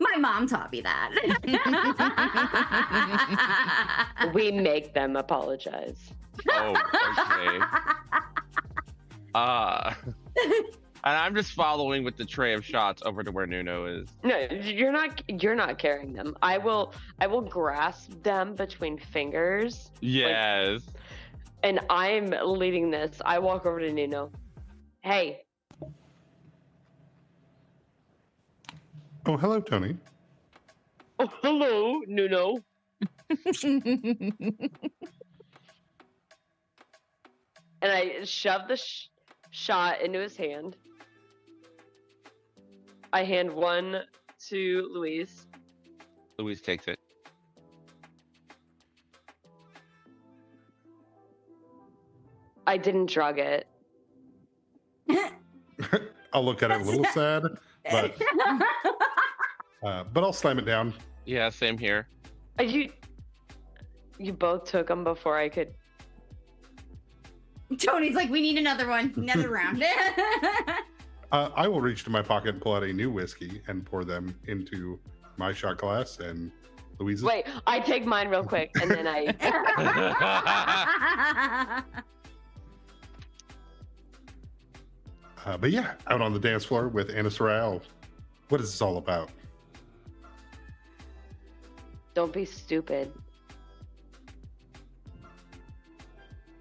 My mom taught me that. we make them apologize. oh, okay. And I'm just following with the tray of shots over to where Nuno is. No, you're not carrying them. I will grasp them between fingers. Yes. And I'm leading this. I walk over to Nuno. Hey, Oh, hello, Tony. oh hello, Nuno. And I shove the shot into his hand. I hand one to Luis. Luis takes it. I didn't drug it. I'll look at it a little sad, but I'll slam it down. Yeah, same here. You both took them before I could. Tony's like, we need another one, another round. I will reach to my pocket and pull out a new whiskey and pour them into my shot glass and Louise's. Wait, I take mine real quick and then I. But yeah, out on the dance floor with Anna Sorrell. What is this all about? Don't be stupid.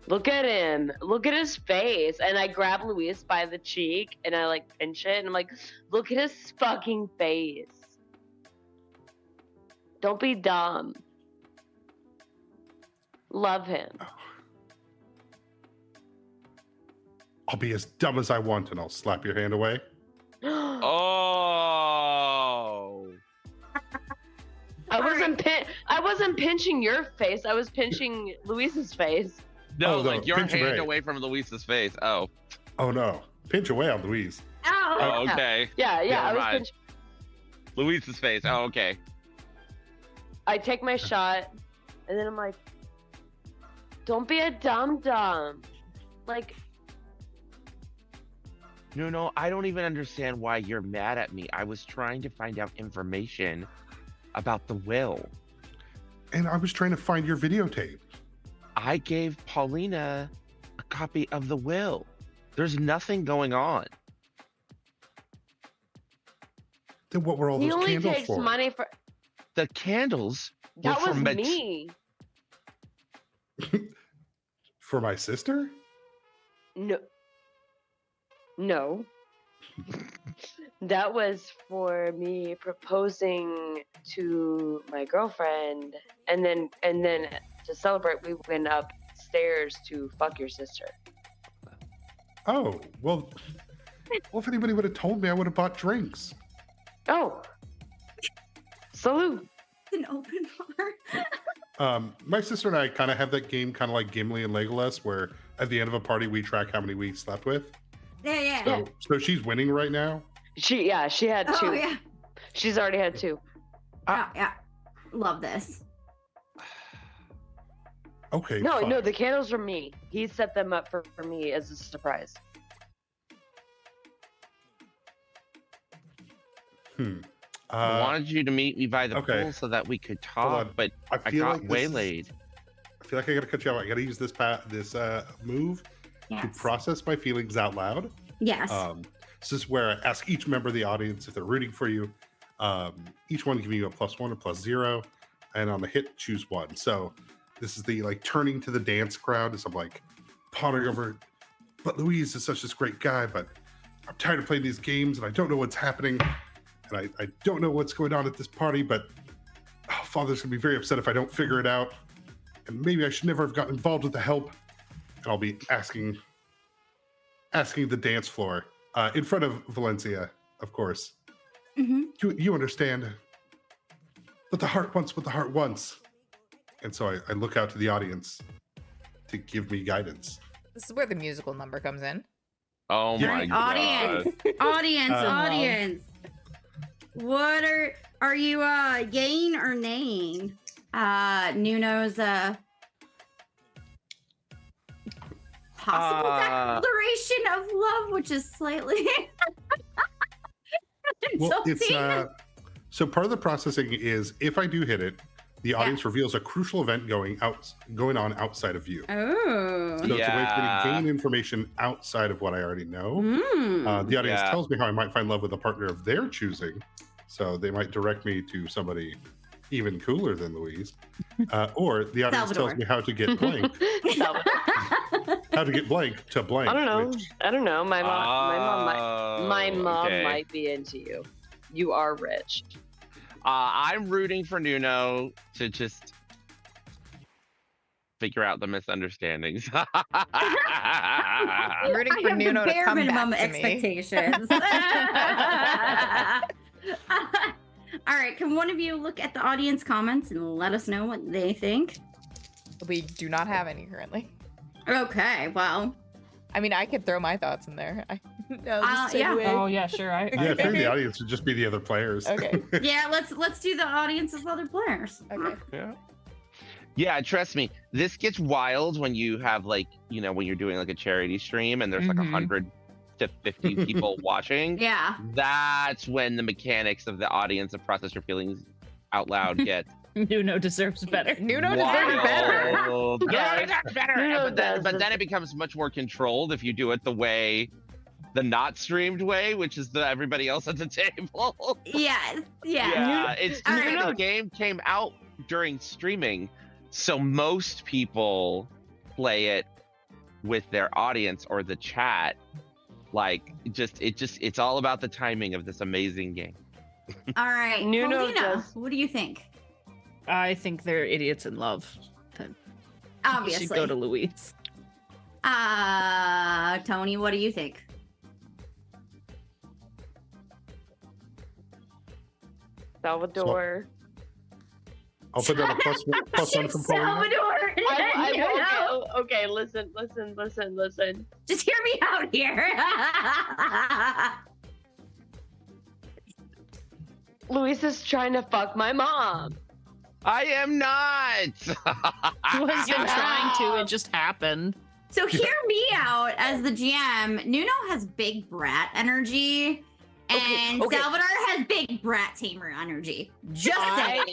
Look at him. Look at his face. And I grab Luis by the cheek and I like pinch it and I'm like, look at his fucking face. Don't be dumb. Love him. I'll be as dumb as I want, and I'll slap your hand away. Oh. I wasn't pinching your face. I was pinching Luis's face. No, Oh, no, like your pinch hand away. away from Luis's face. Oh. Oh no! Pinch away on Louise. Ow! Oh, okay. Yeah, I Never was mind. pinching. Luis's face. Oh, okay. I take my shot, and then I'm like, don't be a dum-dum. Like, No, I don't even understand why you're mad at me. I was trying to find out information about the will. And I was trying to find your videotape. I gave Paulina a copy of the will. There's nothing going on. Then what were all he those only candles takes for? money for. The candles That were was for me. For my sister? No. No. That was for me proposing to my girlfriend, and then to celebrate, we went upstairs to fuck your sister. Oh, well, if anybody would have told me, I would have bought drinks. Oh. Salute. An open bar. My sister and I kind of have that game, kind of like Gimli and Legolas, where at the end of a party, we track how many we slept with. Yeah. So she's winning right now. She had two. Oh yeah. She's already had two. Yeah. Love this. Okay. No, fine. the candles are me. He set them up for me as a surprise. I wanted you to meet me by the okay. pool so that we could Hold talk, on. but I feel got like this waylaid. I feel like I gotta cut you off. I gotta use this move to Yes. process my feelings out loud. Yes. This is where I ask each member of the audience if they're rooting for you. Each one giving you a +1 or +0, and on the hit, choose one. So this is the like turning to the dance crowd as I'm like pondering over. But Louise is such this great guy, but I'm tired of playing these games and I don't know what's happening, and I don't know what's going on at this party. But Father's gonna be very upset if I don't figure it out, and maybe I should never have gotten involved with the help. And I'll be asking the dance floor in front of Valencia, of course. Mm-hmm. You understand, but the heart wants what the heart wants. And so I look out to the audience to give me guidance. This is where the musical number comes in. Oh Yeah. my Right, god. audience, Uh, audience. What are you yaying or naying? Nuno's possible declaration of love, which is slightly Well, it's insulting. so part of the processing is if I do hit it, the audience reveals a crucial event going on outside of you. Oh. So it's a way for me Yeah. to gain information outside of what I already know. Mm. The audience Yeah. tells me how I might find love with a partner of their choosing. So they might direct me to somebody even cooler than Louise. Or the audience Salvador. tells me how to get blank, how to get blank to blank. I don't know. which- I don't know. My mom Okay. might be into you. You are rich. I'm rooting for Nuno to just figure out the misunderstandings. I'm rooting I for have Nuno the to bare come minimum back to me. expectations. All right, can one of you look at the audience comments and let us know what they think? We do not have any currently. Okay, well, I mean, I could throw my thoughts in there. yeah. Oh yeah, sure. I Yeah, I figured the audience would just be the other players. Okay. yeah, let's do the audience as other players. Okay. Yeah, trust me. This gets wild when you have when you're doing like a charity stream and there's like Mhm. 100 to 50 people watching. Yeah. That's when the mechanics of the audience of process your feelings out loud get Nuno deserves better. Nuno deserves better. wild. No, Yes. it deserves better. Nuno but does. then it becomes much more controlled if you do it the not streamed way, which is the everybody else at the table. Yes. Yeah. Yeah, it's All right. the game came out during streaming, so most people play it with their audience or the chat. Like it's all about the timing of this amazing game. All right. Nuno Paulina, does- what do you think? I think they're idiots in love. Then we Obviously. should go to Louise. Tony, what do you think? Salvador. I'll put down a plus one from Paulina. Salvador. Okay, listen. Just hear me out here. Luis is trying to fuck my mom. I am not. He wasn't trying to, it just happened. So hear me out as the GM. Nuno has big brat energy, and Okay. Salvador has big brat tamer energy. Just saying.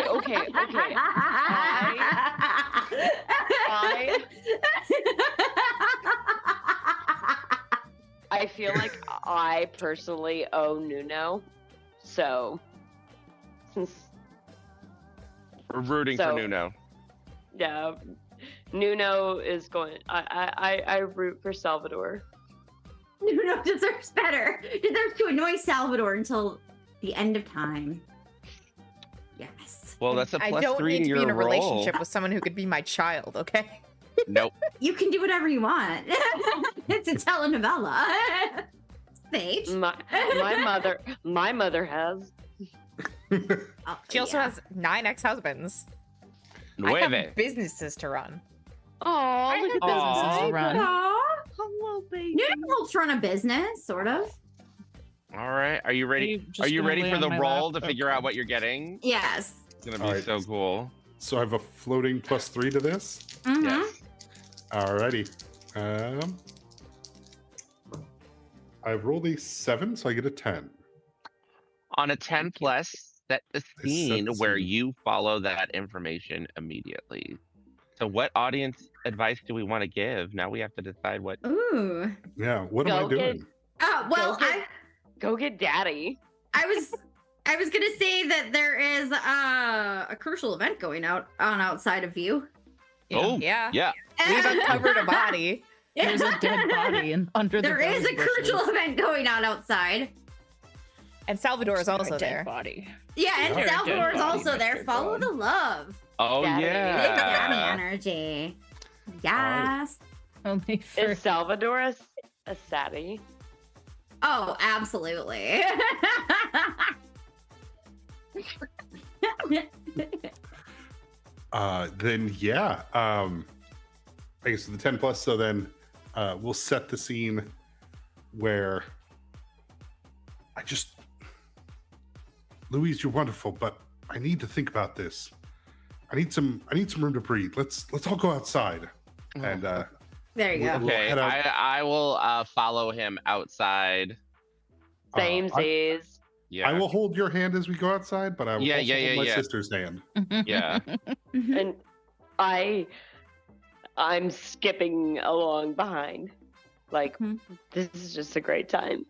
Okay. I feel like I personally owe Nuno, so since We're rooting for So- Nuno. yeah, Nuno is going. I root for Salvador. Nuno deserves better. Deserves to annoy Salvador until the end of time. Yes. Well, that's a I plus don't 3 need to to your be in a roll. relationship with someone who could be my child, okay? Nope. You can do whatever you want. It's a telenovela. Stage. My mother has. Oh, She also yeah. has 9 ex-husbands. I Nueve. have businesses to run. Oh, look at this Aw. baby. Run. Aw. Hello, baby. Nuno helps run a business, sort of. All right. Are you ready? just Are you gonna ready lay for on the my roll lap? to figure out Okay. what you're getting? Yes. It's gonna be All right. so cool. So I have a floating plus 3 to this. Mhm. Yes. Alrighty. I rolled a 7, so I get a 10. On a 10 plus, set the set scene the where scene. you follow that information immediately. So, what audience advice do we want to give? Now we have to decide what. Ooh. Yeah, what am I Go get- doing? Well, Go get- Go get daddy. I was gonna say that there is a crucial event going on outside of you. Oh, Yeah. yeah. We've uncovered a body. There's a dead body under the There is a rose bushes. crucial event going on outside. And Salvador is A also dead there. Body. Yeah, and Yeah. Salvador is Dead body, also there. Mr. Follow God. the love. Oh, Daddy. Big daddy yeah. energy. Yes. Only for Is Salvador a sadie? Oh, absolutely. Then yeah. I guess the 10 plus. So then we'll set the scene where Louise, you're wonderful, but I need to think about this. I need some room to breathe. Let's all go outside. And There you go. We'll Okay, head out. I will follow him outside. Same I- says. Yeah. I will hold your hand as we go outside, but I will Yeah, also yeah, hold my yeah. sister's hand. Yeah. Mhm. And I'm skipping along behind. Like, Mhm. this is just a great time.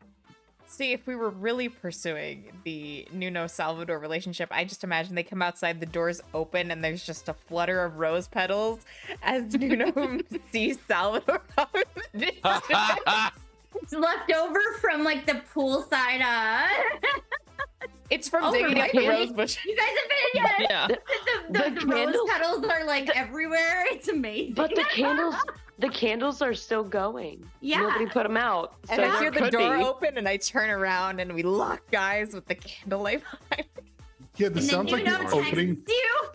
See, if we were really pursuing the Nuno Salvador relationship, I just imagine they come outside, the doors open, and there's just a flutter of rose petals as Nuno sees Salvador off in the distance. It's left over from like the poolside. It's from Oh, digging up the really? rose bush. You guys have been yeah. the The rose candles- petals are like everywhere. It's amazing. But the candles are still going. Yeah. Nobody put them out. And so I there hear the could door be. open, and I turn around, and we lock eyes with the candlelight behind. Yeah, And this then sounds like Nuno the texts opening. you.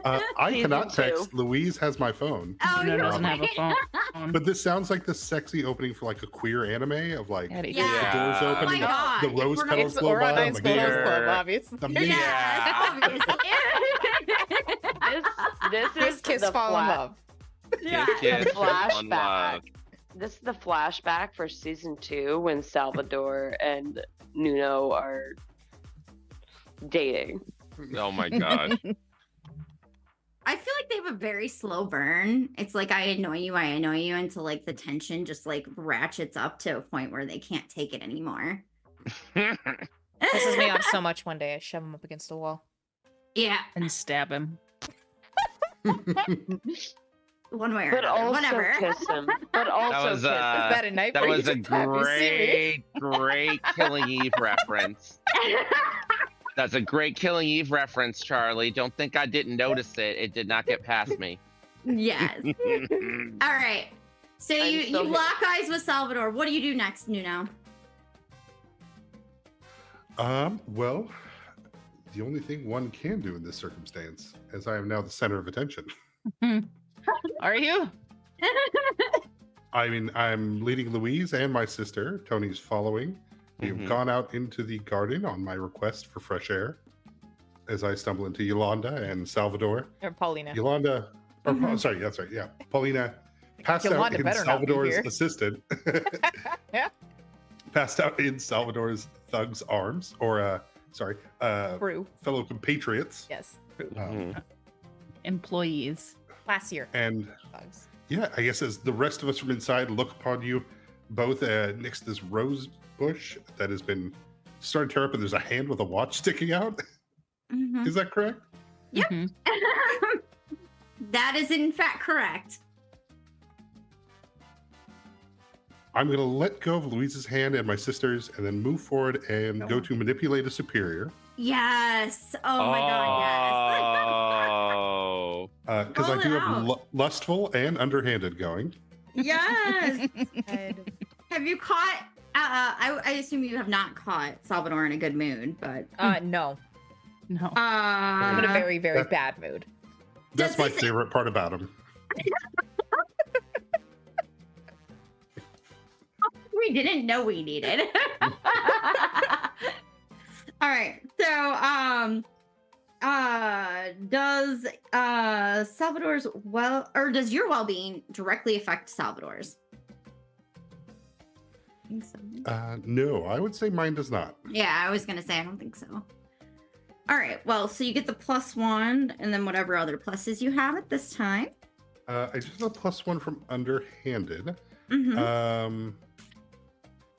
I Season cannot two. text. Louise has my phone. Oh, Nuno you're doesn't have a right. phone. But this sounds like the sexy opening for like a queer anime of like Daddy. Yeah. the doors Yeah. open Oh my and god. the rose We're not- petals It's blow by. I'm Oronai's like, Clothes yeah. Club, obviously. Amazing. Yes, obviously. This Kiss, is kiss, the fall in love. Yeah. Kiss, The kiss, one love. flashback. This is the flashback for season 2 when Salvador and Nuno are dating. Oh my god. I feel like they have a very slow burn. It's like I annoy you until like the tension just like ratchets up to a point where they can't take it anymore. Pisses me off so much. One day I shove him up against the wall. Yeah, And stab him. one way or But another. also Whatever. kiss him. But also was, kiss him. Is that a knife? That or you was a just have me see me? great Killing Eve reference. That's a great Killing Eve reference, Charlie. Don't think I didn't notice it. It did not get past me. Yes. All right. So I'm you still here. lock eyes with Salvador. What do you do next, Nuno? Well, the only thing one can do in this circumstance, as I am now the center of attention. Are you? I mean, I'm leading Louise and my sister. Tony's following. We've Mhm. gone out into the garden on my request for fresh air as I stumble into Yolanda and Salvador. Or Paulina. Yolanda, or, Mhm. sorry, that's right, yeah. Paulina passed Yolanda out in better not be Salvador's here. assistant. Yeah. Passed out in Salvador's thug's arms, or, Brew. fellow compatriots. Yes. Mhm. Employees. Last year. And Bugs. yeah, I guess as the rest of us from inside look upon you, both next to this rose bush that has been starting to tear up, and there's a hand with a watch sticking out. Mhm. Is that correct? Yep. Mhm. That is in fact correct. I'm going to let go of Louise's hand and my sister's, and then move forward and go to manipulate a superior. Yes. Oh my god, Oh. Because I Roll do it have out. lustful and underhanded going. yes. Yes. Have you caught I assume you have not caught Salvador in a good mood, but No. No. I'm in a very, very that- bad mood. That's Does my this- favorite part about him. we didn't know we needed. All right. So does Salvador's does your well-being directly affect Salvador's? I think so. No, I would say mine does not. Yeah, I was gonna say I don't think so. All right. Well, so you get the +1 and then whatever other pluses you have at this time. I just have a +1 from underhanded. Mhm.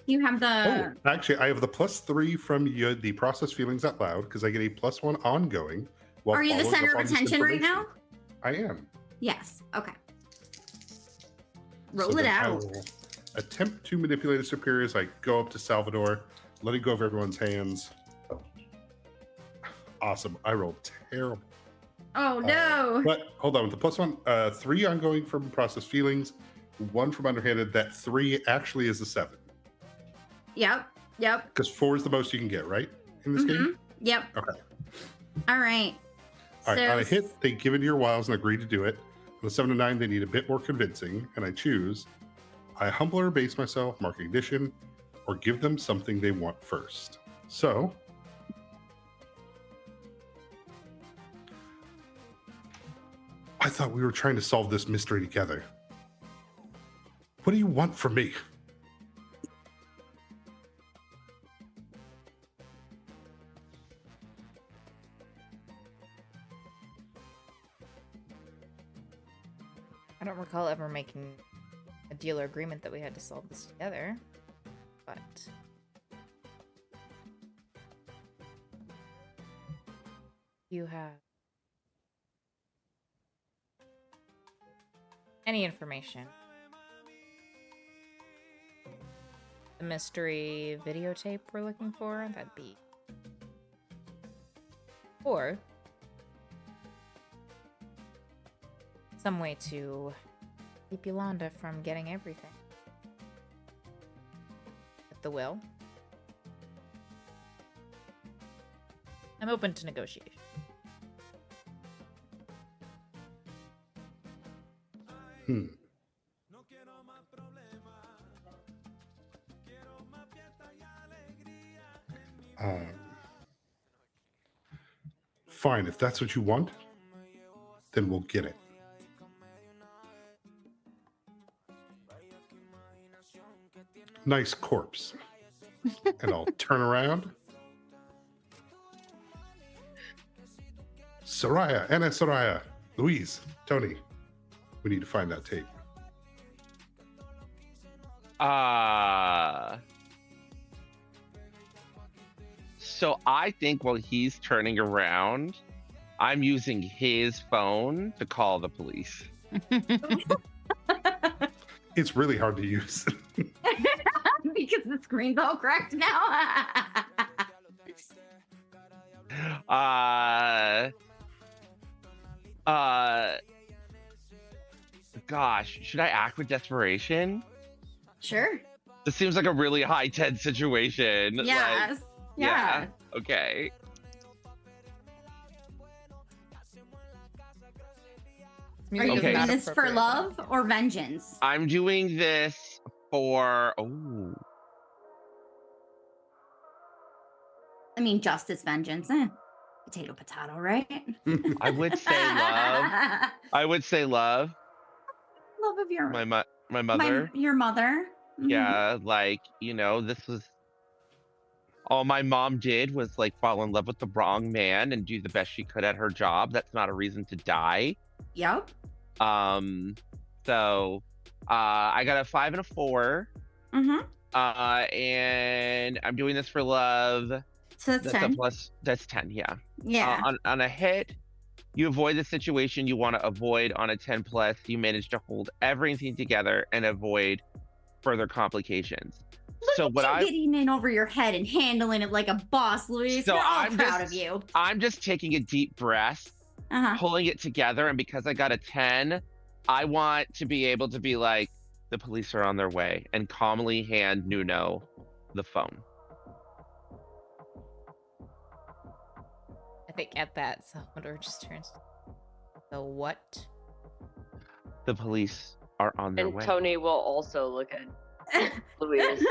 You have the Actually, I have the +3 from the process feelings out loud because I get a +1 ongoing. while Are you the following center up of on this attention right now? information. I am. Yes. Okay. So Roll it then I out. will attempt to manipulate a superior as I go up to Salvador, letting go of everyone's hands. Awesome. I rolled terrible. Oh no. But hold on, with the +1, 3 ongoing from process feelings, 1 from underhanded. That 3 actually is a 7. Yep. Because 4 is the most you can get, right? In this game? Mhm. Yep. Okay. All right. All right, So- on a hit, they give in to your wiles and agree to do it. On a 7 to 9, they need a bit more convincing, and I choose I humble or base myself, mark ignition, or give them something they want first. So, I thought we were trying to solve this mystery together. What do you want from me? I don't recall ever making a deal or agreement that we had to solve this together, but you have any information. The mystery videotape we're looking for, that'd be. Or some way to keep Yolanda from getting everything. At the will. I'm open to negotiation. Hmm. Fine, if that's what you want, then we'll get it. Nice corpse. And I'll turn around. Soraya, Anna Soraya, Louise, Tony, we need to find that tape. So I think while he's turning around, I'm using his phone to call the police. It's really hard to use. Because the screen's all cracked now. Gosh, should I act with desperation? Sure. This seems like a really high tense situation. Like, Yes. yeah. Okay. Are you Okay. doing this for love or vengeance? I'm doing this for I mean, justice, vengeance. Potato, potato, right? I would say love. I would say love. Love of your My mother. your mother. Mhm. Yeah, like, this was all my mom did was like fall in love with the wrong man and do the best she could at her job. That's not a reason to die. Yep. So I got a 5 and a 4. Mm-hmm. And I'm doing this for love. So that's a 10. plus. That's 10. Yeah. Yeah. On a hit, you avoid the situation you want to avoid. On a 10 plus, you manage to hold everything together and avoid further complications. Look at you getting in over your head and handling it like a boss, Luis. So We're all I'm proud just- of you. I'm just taking a deep breath, Uh-huh. pulling it together, and because I got a 10, I want to be able to be like, the police are on their way, and calmly hand Nuno the phone. I think at that, Salvador just turns. The what? The police are on their And way. Tony will also look at Louise.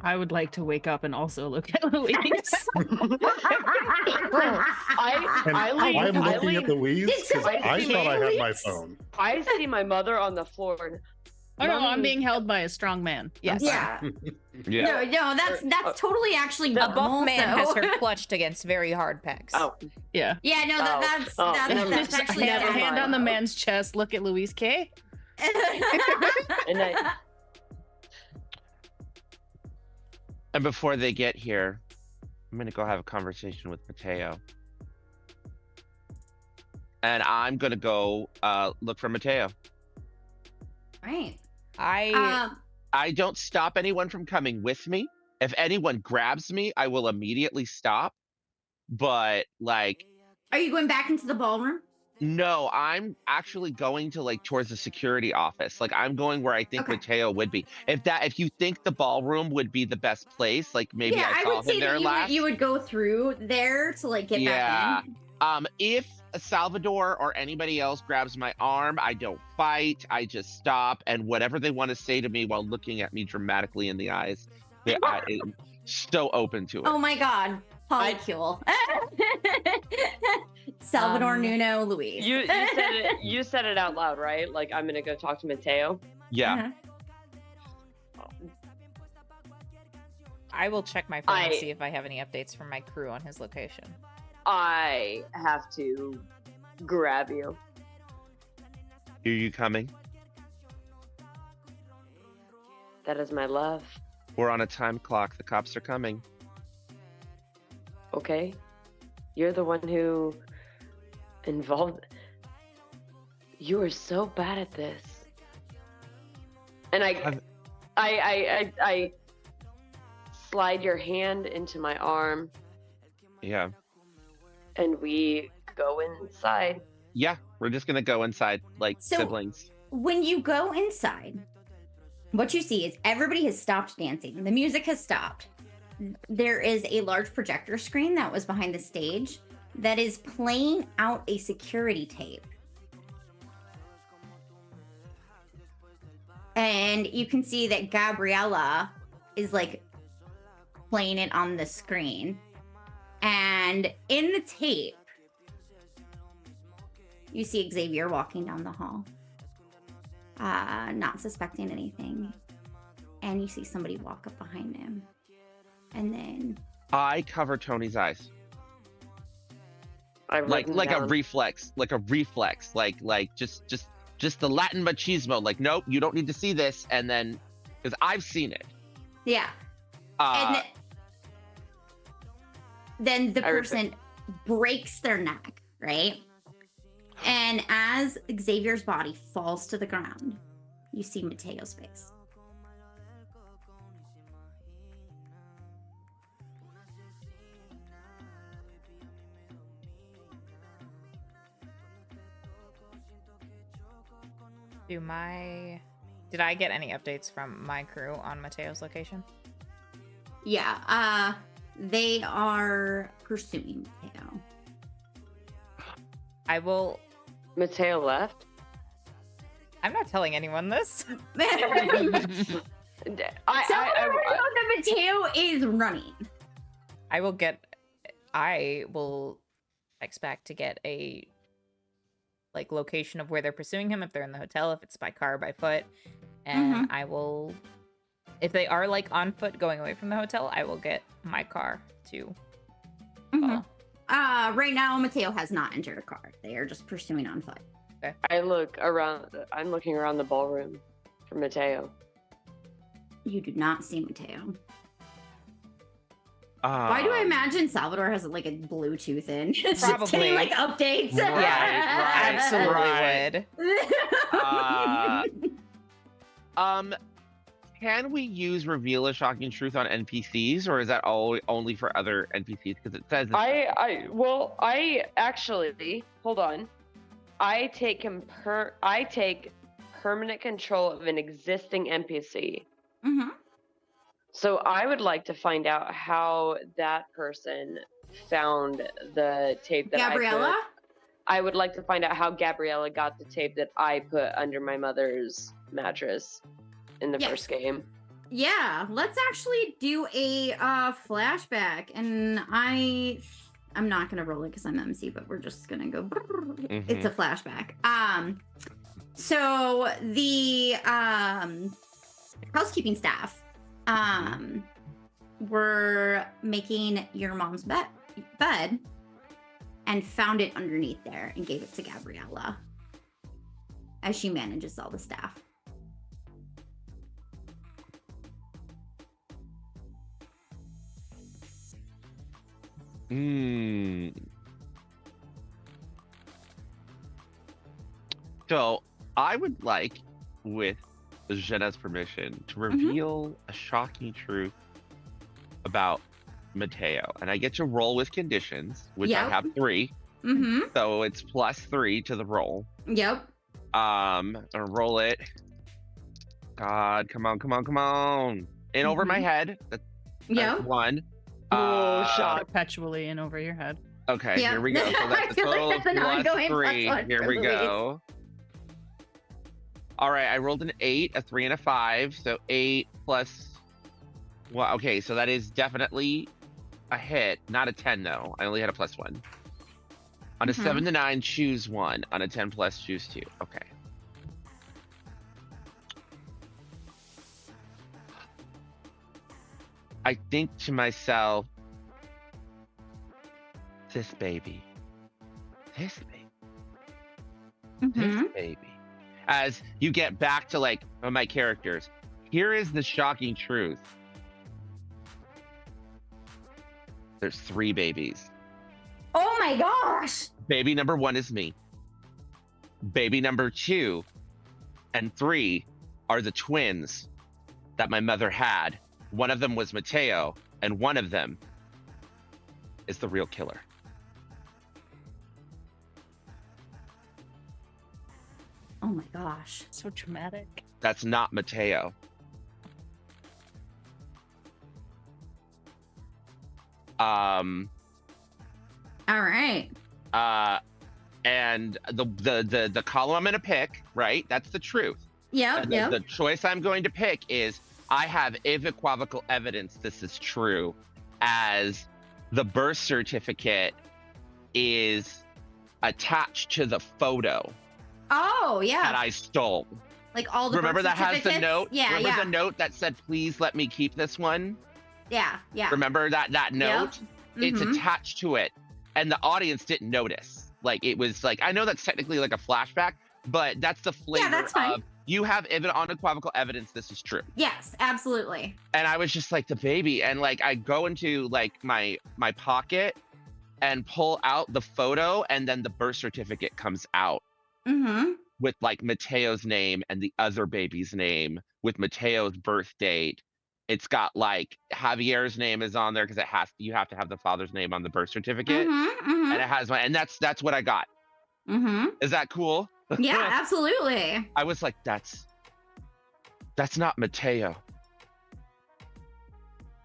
I would like to wake up and also look at Louise. And I leave. I'm I looking at leave. Louise because Did I somebody thought I had my Louise? phone. I see my mother on the floor. And Oh no, I'm Mommy- being held by a strong man. Yes. Yeah. Yeah. No, that's totally actually A normal. buff man has so- her clutched against very hard pecs. Oh, Yeah. Yeah, no, Oh. that's Oh, that's, never that's mind. actually Hand, Never hand mind. on the man's chest. Look at Louise K. and And before they get here, I'm gonna go have a conversation with Mateo. And I'm gonna go look for Mateo. Right. I don't stop anyone from coming with me. If anyone grabs me, I will immediately stop. But like, Are you going back into the ballroom? no, I'm actually going to like towards the security office. Like I'm going where I think Okay. Mateo would be. If you think the ballroom would be the best place, like maybe yeah, I I saw would say him there that last. you would go through there to like get Yeah. back in. If Salvador or anybody else grabs my arm, I don't fight. I just stop, and whatever they want to say to me while looking at me dramatically in the eyes, I'm so open to it. Oh my god. Polycule. Salvador Nuno Luis. you said it out loud, right? Like I'm gonna go talk to Mateo. Yeah. Uh-huh. I will check my phone and I- see if I have any updates from my crew on his location. I have to grab you. Are you coming? That is my love. We're on a time clock. The cops are coming. Okay? You're the one who involved. You are so bad at this. And I slide your hand into my arm Yeah. and we go inside. Yeah. We're just gonna go inside like So- siblings. When you go inside, what you see is everybody has stopped dancing. The music has stopped. There is a large projector screen that was behind the stage that is playing out a security tape. And you can see that Gabriella is like playing it on the screen. And in the tape, you see Xavier walking down the hall, not suspecting anything. And you see somebody walk up behind him. And then I cover Tony's eyes. I Like written a down. reflex. Like just the Latin machismo. Like, nope, you don't need to see this. And then, because I've seen it. yeah. And then the I repeat. person breaks their neck, right? And as Xavier's body falls to the ground, you see Mateo's face. Did I get any updates from my crew on Mateo's location? Yeah, they are pursuing Mateo. I will. Mateo left. I'm not telling anyone this. Someone know that Mateo is running. I will expect to get a location of where they're pursuing him, if they're in the hotel, if it's by car, by foot, and I will, if they are on foot going away from the hotel, I will get my car to follow. Right now Mateo has not entered a car. They are just pursuing on foot. Okay. I'm looking around the ballroom for Mateo. You do not see Mateo. Why do I imagine Salvador has a Bluetooth in? It's just Probably. getting, updates. Right, Absolutely would. Can we use reveal a shocking truth on NPCs, or is that only for other NPCs? Because it says I actually hold on. I take permanent control of an existing NPC. Mm-hmm. So I would like to find out how that person found the tape that Gabriella? I would like to find out how Gabriella got the tape that I put under my mother's mattress in the first game. Yeah, let's actually do a flashback, and I'm not gonna roll it because I'm MC, but we're just gonna go. It's a flashback. So the housekeeping staff were making your mom's bed and found it underneath there and gave it to Gabriella as she manages all the staff. So I would like, with Jenna's permission, to reveal a shocking truth about Mateo, and I get to roll with conditions, which I have 3. So it's +3 to the roll. Yep. I'm gonna roll it. God, come on. In over my head. That's 1. Shock. Perpetually in over your head. Okay, here we go. So that's a total of +3. Here we go. All right, I rolled an 8, a 3, and a 5. So 8 plus. Well, okay, so that is definitely a hit. Not a 10 though. I only had a +1. On a 7 to 9, choose 1. On a 10 plus, choose 2. Okay. I think to myself, this baby. This baby. As you get back to my characters, here is the shocking truth. There's 3 babies. Oh my gosh! Baby number 1 is me. Baby number 2 and 3 are the twins that my mother had. One of them was Mateo, and one of them is the real killer. Oh my gosh. So traumatic. That's not Mateo. All right. And the column I'm gonna pick, right? That's the truth. Yep. The choice I'm going to pick is I have unequivocal evidence this is true, as the birth certificate is attached to the photo Oh yeah. that I stole. All the Remember birth that has the certificates? note? Yeah, Remember the note that said, "Please let me keep this one"? Yeah. Remember that note? It's attached to it, and the audience didn't notice. It was I know that's technically a flashback, but that's the flavor that's fine. of you have unequivocal evidence this is true. Yes, absolutely. And I was just the baby, and I go into my pocket and pull out the photo, and then the birth certificate comes out with Mateo's name and the other baby's name with Mateo's birth date. It's got Javier's name is on there because you have to have the father's name on the birth certificate, and it has and that's what I got. Is that cool? Yeah, absolutely. I was like, that's not Mateo.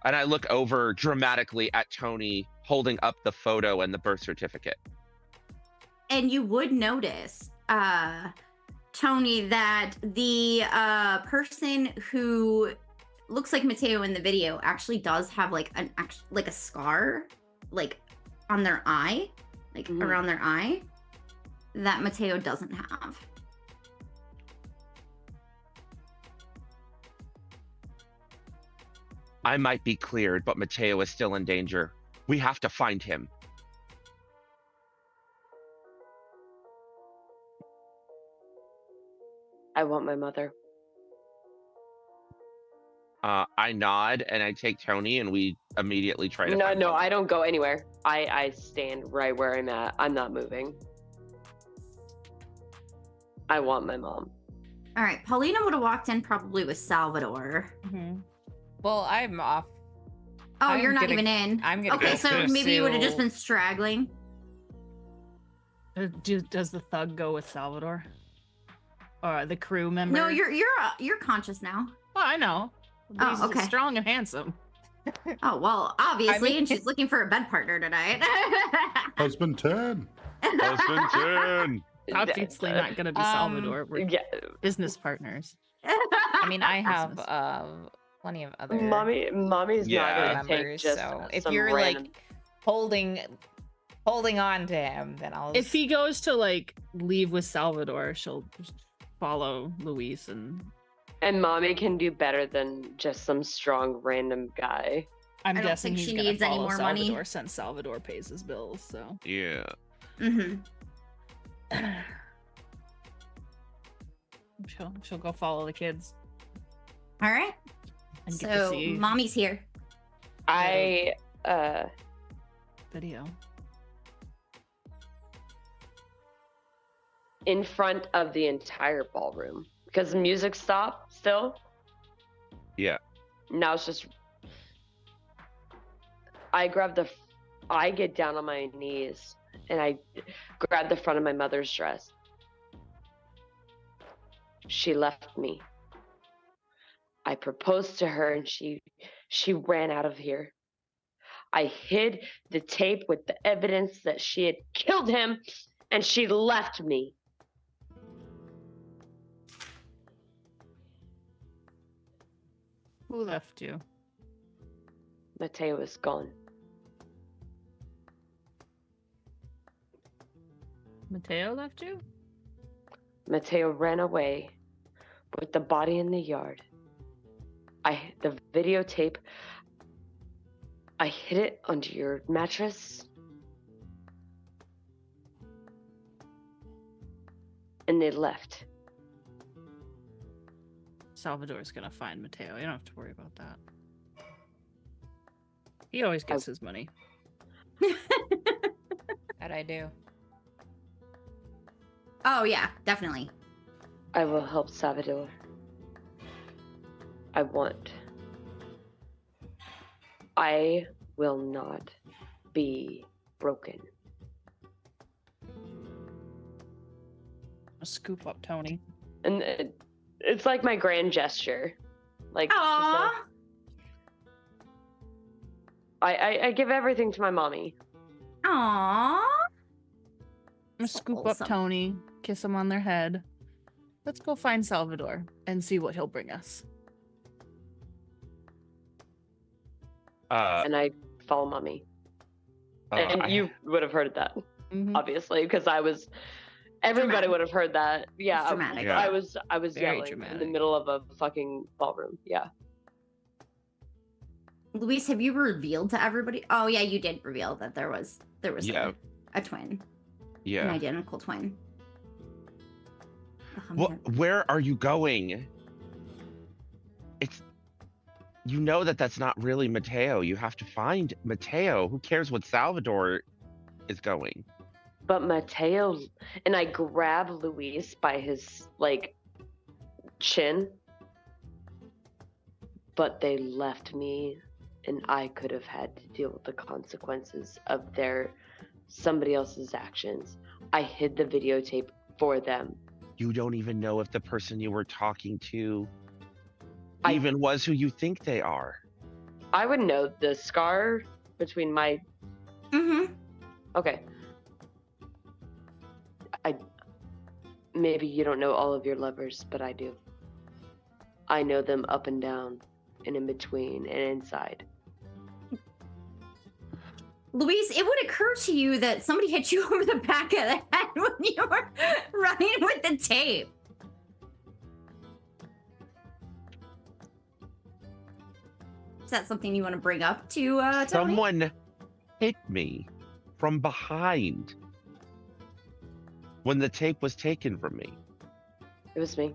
And I look over dramatically at Tony holding up the photo and the birth certificate. And you would notice, Tony, that the person who looks like Mateo in the video actually does have like a scar, like on their eye, like around their eye, that Mateo doesn't have. I might be cleared, but Mateo is still in danger. We have to find him. I want my mother. I nod and I take Tony and we immediately try to find No, him. I don't go anywhere. I stand right where I'm at. I'm not moving. I want my mom. All right, Paulina would have walked in probably with Salvador. Well, I'm off. Oh, I'm you're not gonna- even in. I'm gonna Okay, go so maybe you would have just pursue- been straggling. Does the thug go with Salvador? Or the crew member? No, you're conscious now. Well, I know. Oh, He's okay. strong and handsome. Oh well, obviously, mean- and she's looking for a bed partner tonight. Husband 10. Husband 10. Obviously not going to be Salvador. We're Yeah, business partners. I mean, I have Business. plenty of other mommy's Yeah. not gonna take members. just So if some you're random... like holding on to him, then I'll. If he goes to like leave with Salvador, she'll just follow Luis and And mommy can do better than just some strong random guy. I'm I don't guessing think he's she gonna needs any follow more Salvador money. since Salvador pays his bills, so Yeah. she'll go follow the kids All right. and get to So see mommy's here. I video. in front of the entire ballroom because the music stopped still. Yeah. Now it's just I get down on my knees and I grab the front of my mother's dress. She left me. I proposed to her and she ran out of here. I hid the tape with the evidence that she had killed him and she left me. Who left you? Mateo is gone. Mateo left you? Mateo ran away with the body in the yard. The videotape, I hid it under your mattress. And they left. Salvador's gonna find Mateo. You don't have to worry about that. He always gets his money. That I do. Oh yeah, definitely. I will help Salvador. I will not be broken. I'll scoop up Tony. And it's like my grand gesture. Like, Aww. I give everything to my mommy. Aww. I'm gonna So scoop up wholesome. Tony, kiss him on their head. Let's go find Salvador and see what he'll bring us. And I follow mommy. And I- you would have heard that, Mhm. obviously, because everybody Dramatic. would have heard that. Yeah, It's dramatic. Yeah. I was Very yelling in the dramatic. middle of a fucking ballroom. Yeah. Luis, have you revealed to everybody? Oh yeah, you did reveal that there was Yeah. a twin, an Yeah. identical twin. Oh, Well, man. where are you going? You know that's not really Mateo. You have to find Mateo. Who cares what Salvador is going? But Mateo, and I grab Luis by his chin. But they left me, and I could have had to deal with the consequences of somebody else's actions. I hid the videotape for them. You don't even know if the person you were talking to I- even was who you think they are. I would know the scar between my. Mm-hmm. Okay. Maybe you don't know all of your lovers, but I do. I know them up and down, and in between, and inside. Luis, it would occur to you that somebody hit you over the back of the head when you were running with the tape. Is that something you want to bring up to Tony? Someone hit me from behind when the tape was taken from me. It was me.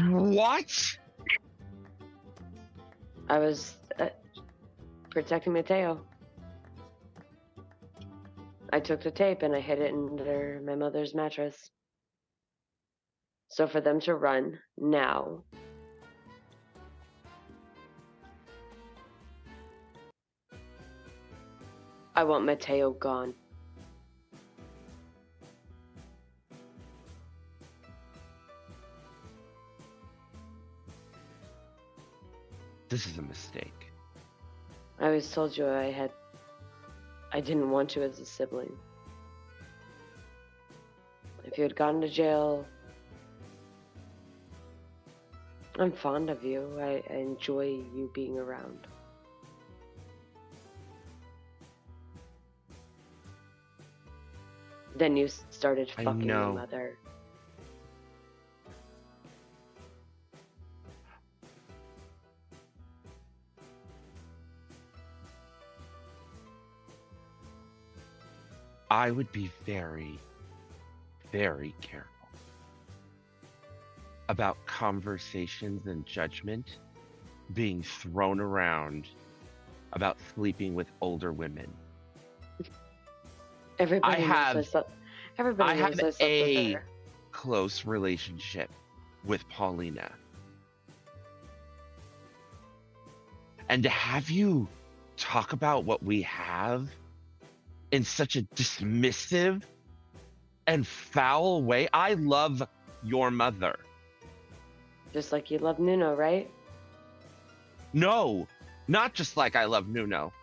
What? I was protecting Mateo. I took the tape and I hid it under my mother's mattress. So for them to run now. I want Mateo gone. This is a mistake. I always told you I didn't want you as a sibling. If you had gone to jail, I'm fond of you. I enjoy you being around. Then you started I fucking know. your mother. I would be very, very careful about conversations and judgment being thrown around about sleeping with older women. Everybody have- knows I slept. Everybody I knows have I slept a with her. close relationship with Paulina. And to have you talk about what we have in such a dismissive and foul way. I love your mother. Just like you love Nuno, right? No, not just like I love Nuno.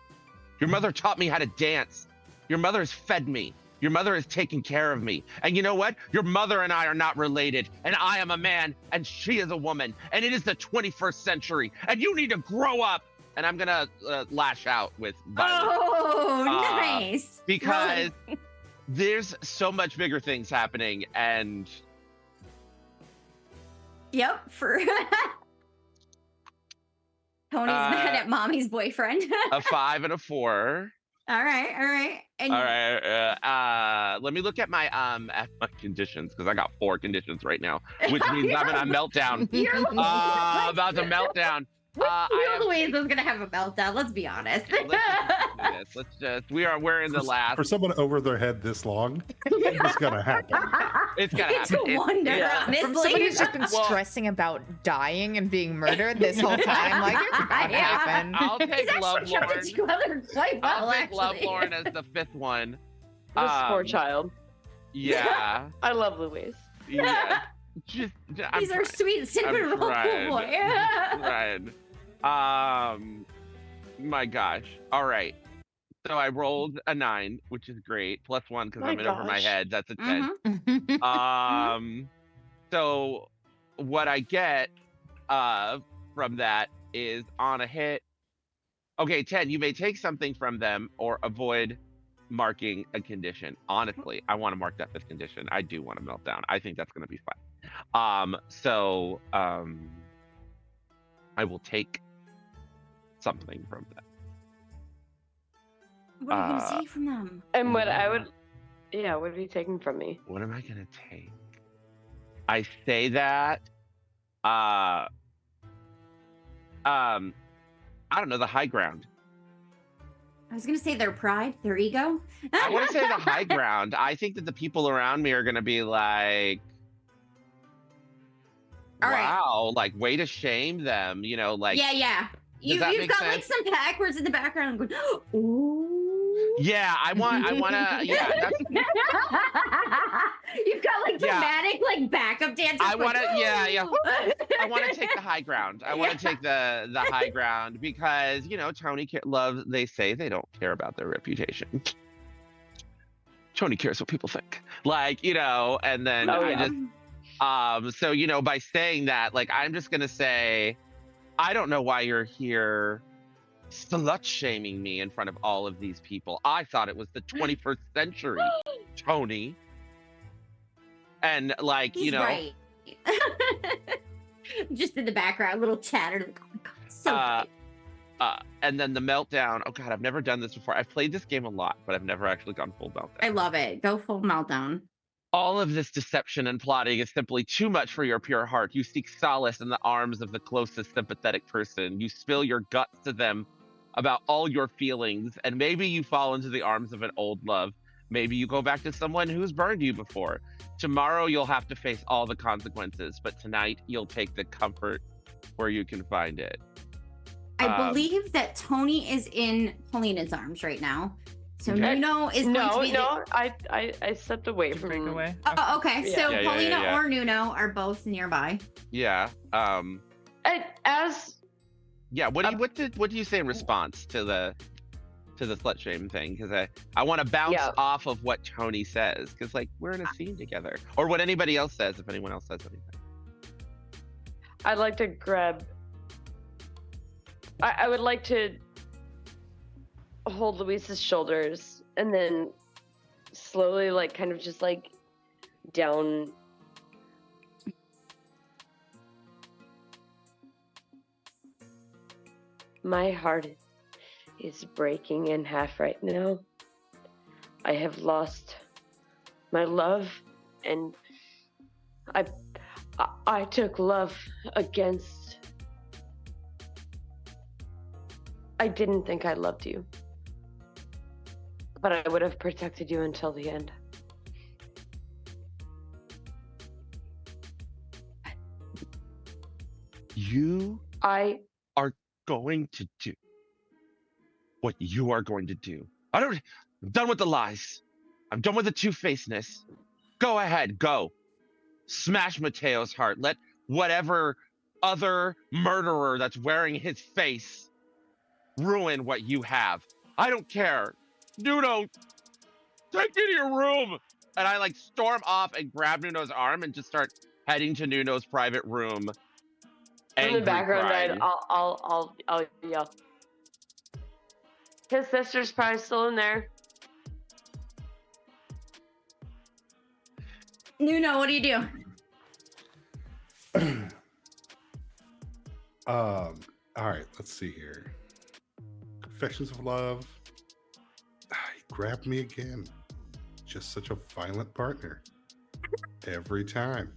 Your mother taught me how to dance. Your mother has fed me. Your mother has taken care of me. And you know what? Your mother and I are not related. And I am a man and she is a woman. And it is the 21st century. And you need to grow up. And I'm going to lash out with violence. Oh, nice. Because there's so much bigger things happening. And Yep, for Tony's mad at mommy's boyfriend. a 5 and a 4. all right. And All right. Let me look at my conditions because I got 4 conditions right now, which means I'm in a meltdown. You're About to meltdown. Louise is gonna have a meltdown. Let's be honest. We're in the last. For someone over their head this long, it's gonna happen. It's gonna It's happen. a wonder, yeah. From honestly. somebody who's just been Well- stressing about dying and being murdered this whole time, like it's about to Yeah. happen. I'll He's take Love actually kept Lauren. it together quite well, I'll take Love actually. Lauren as the 5th one. This poor Um, child. Yeah. I love Louise. Yeah. I'm He's our trying. sweet cinnamon roll trying. boy. Right. My gosh. All right. So I rolled a 9, which is great. +1 because My I'm in over my gosh. head. That's a 10. Mhm. So what I get from that is on a hit. Okay, 10, you may take something from them or avoid marking a condition. Honestly, I want to mark that 5th condition. I do want to melt down. I think that's going to be fun. I will take something from them. What are you gonna say from them? And what I would, yeah, what are you taking from me? What am I going to take? I say that I don't know, the high ground. I was gonna say their pride, their ego. I want to say the high ground. I think that the people around me are going to be like, All right. wow, like way to shame them, like yeah. does that You've make got like sense? some backwards in the background going, ooh. Yeah, I wanna. Yeah, that's. You've got like Yeah. dramatic like backup dancers. I going, wanna. Yeah. "Woo!" I want to take the high ground. I want to take the high ground because Tony loves. They say they don't care about their reputation. Tony cares what people think. And then Oh, I yeah. just so by saying that, I'm just gonna say, I don't know why you're here slut shaming me in front of all of these people. I thought it was the 21st century, Tony. And He's right. Just in the background, a little chatter. Like, oh my god, so right. And then the meltdown. Oh god, I've never done this before. I've played this game a lot, but I've never actually gone full meltdown. I love it. Go full meltdown. All of this deception and plotting is simply too much for your pure heart. You seek solace in the arms of the closest sympathetic person. You spill your guts to them about all your feelings, and maybe you fall into the arms of an old love. Maybe you go back to someone who's burned you before. Tomorrow you'll have to face all the consequences, but tonight you'll take the comfort where you can find it. I believe that Tony is in Paulina's arms right now. So Okay. Nuno is going to be I stepped away from Break away. Oh, okay. Yeah. So Yeah, Paulina or Nuno are both nearby. Yeah. As Yeah. What do you say in response to the slut shame thing? Because I want to bounce off of what Tony says, because we're in a scene together, or what anybody else says, if anyone else says anything. I'd like to grab. I would like to hold Luis's shoulders and then slowly, kind of just down. My heart is breaking in half right now. I have lost my love, and I took love against. I didn't think I loved you, but I would have protected you until the end. You I are going to do what you are going to do. I'm done with the lies. I'm done with the two-facedness. Go ahead, go. Smash Mateo's heart. Let whatever other murderer that's wearing his face ruin what you have. I don't care. Nuno, take me to your room. And I storm off and grab Nuno's arm and just start heading to Nuno's private room. in the background, crying. I'll yell. His sister's probably still in there. Nuno, what do you do? All right, let's see here. Confessions of love. He grabbed me again. Just such a violent partner. Every time.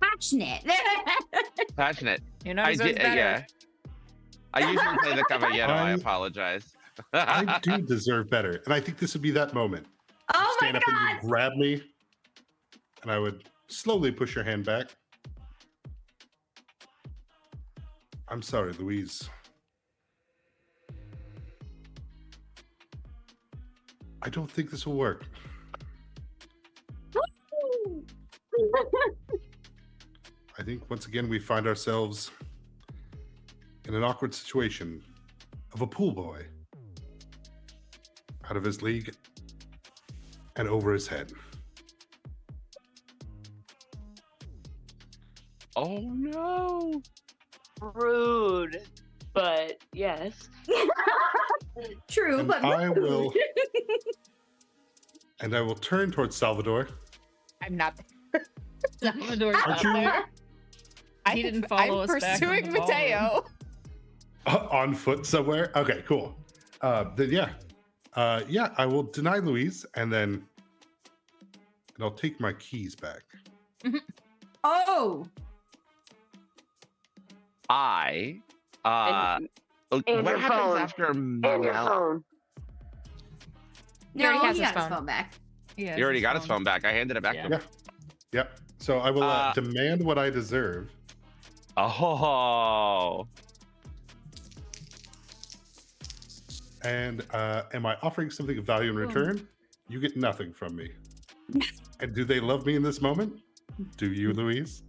Passionate. Passionate. He deserves better. Yeah. I usually play the caballero. I I'm- apologize. I do deserve better. And I think this would be that moment. Oh my Stand up and you grab me, and I would slowly push your hand back. I'm sorry, Louise. I don't think this will work. I think once again we find ourselves in an awkward situation of a pool boy out of his league and over his head. Oh no. Rude, but yes. True, And but I will turn towards Salvador. I'm not. Salvador's Aren't out you there. He didn't follow I'm us back on pursuing the ball. Mateo. on foot somewhere? Okay, cool. Then yeah, I will deny Louise and I'll take my keys back. oh, I And what your happens phone. after And your Mel? phone. He already has he his got phone. back. Yeah, He already got his phone back. I handed it back Yeah. to him. Yep. So I will demand what I deserve. Oh. And am I offering something of value in return? You get nothing from me. And do they love me in this moment? Do you, Louise?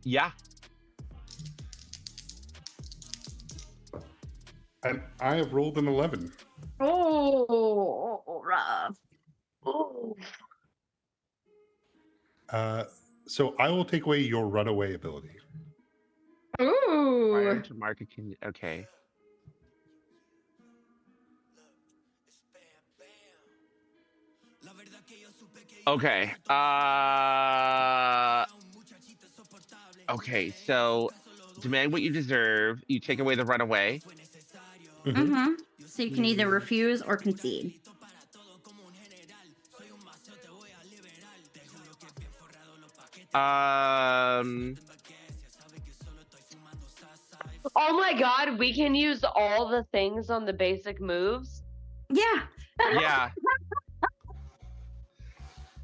Yeah. And I have rolled an 11. Oh, rough. Oh. So I will take away your runaway ability. Prior Ooh. to market okay. Okay. Okay, so demand what you deserve. You take away the runaway. Mm-hmm. So you can either refuse or concede. Oh my god, we can use all the things on the basic moves. Yeah. Yeah.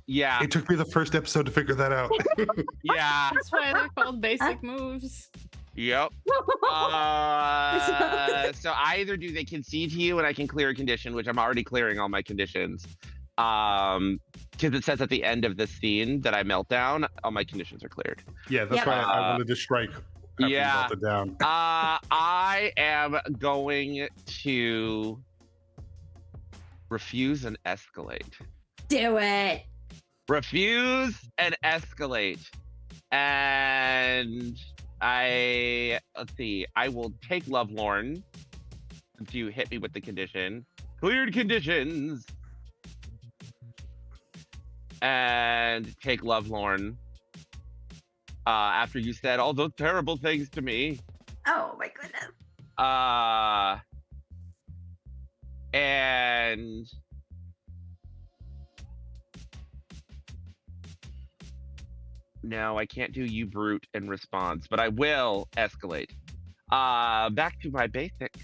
Yeah. It took me the first episode to figure that out. Yeah. That's why they're called basic moves. Yep. So either do they concede to you and I can clear a condition, which I'm already clearing all my conditions. Because it says at the end of the scene that I melt down, all my conditions are cleared. Yeah, that's why I wanted to strike after you melted down. I am going to refuse and escalate. Do it. Refuse and escalate. And let's see, I will take Lovelorn since you hit me with the condition. Cleared conditions. And take Lovelorn. After you said all those terrible things to me. Oh my goodness. And no, I can't do you brute in response, but I will escalate. Back to my basic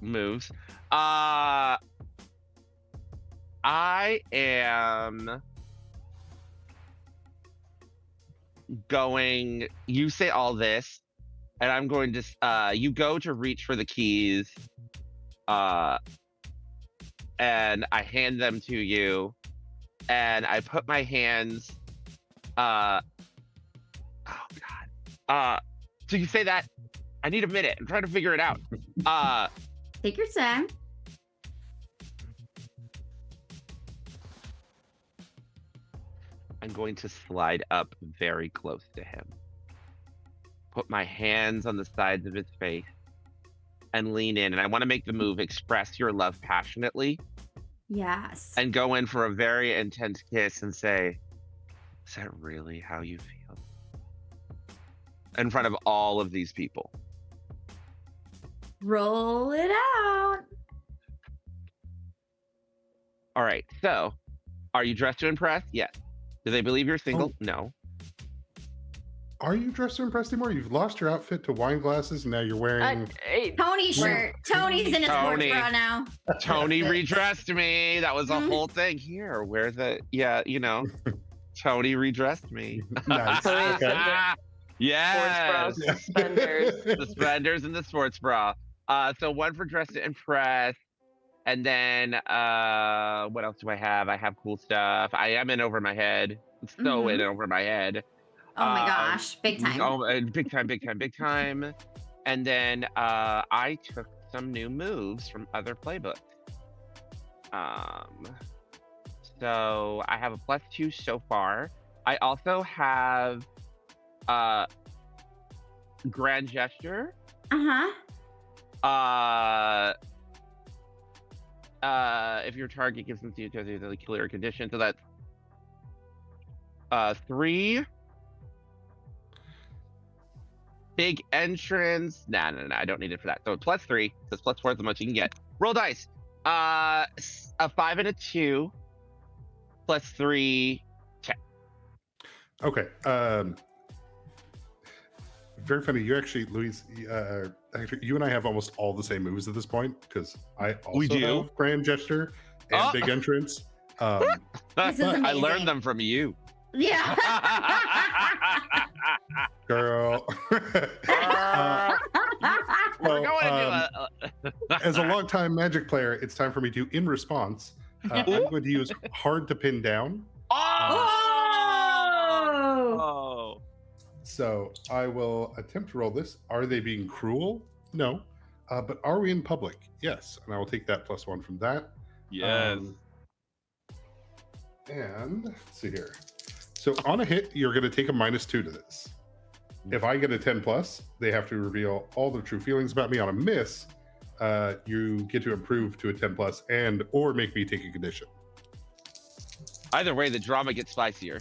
moves. I am going, you say all this, and I'm going to, you go to reach for the keys, and I hand them to you, and I put my hands, oh God. So you say that, I need a minute, I'm trying to figure it out. Take your time. I'm going to slide up very close to him. Put my hands on the sides of his face and lean in. And I want to make the move, express your love passionately. Yes. And go in for a very intense kiss and say, is that really how you feel? In front of all of these people. Roll it out. All right. So, are you dressed to impress? Yes. Do they believe you're single? Oh. No. Are you dressed to impress anymore? You've lost your outfit to wine glasses, and now you're wearing. Tony's shirt. Tony's in his sports bra now. Tony redressed me. That was a whole thing. Here, where the Tony redressed me. Nice. Okay. Yes. Sports bra, suspenders. Suspenders and the sports bra. So one for dressed to impress. And then what else do I have? I have cool stuff. I am in over my head. So in over my head. Oh my gosh, big time. Oh, big time, big time, big time. And then I took some new moves from other playbooks. So I have a +2 so far. I also have Grand Gesture. If your target gives them to the clear condition, so that's 3. Big entrance. Nah, I don't need it for that. So +3, because +4 is the most you can get. Roll dice. A 5 and a 2. +3, 10. Okay. Very funny. You actually, Louise, Hector, you and I have almost all the same moves at this point because I also have Grand Gesture and Big Entrance. This is amazing. I learned them from you. Yeah. We're Well, going to as a longtime Magic player, it's time for me to, in response, I'm going to use hard to pin down. Oh! So I will attempt to roll this. Are they being cruel? No. But are we in public? Yes. And I will take that +1 from that. Yes. And let's see here. So on a hit, you're going to take a -2 to this. If I get a 10 plus, they have to reveal all their true feelings about me. On a miss, you get to improve to a 10 plus and or make me take a condition. Either way, the drama gets spicier.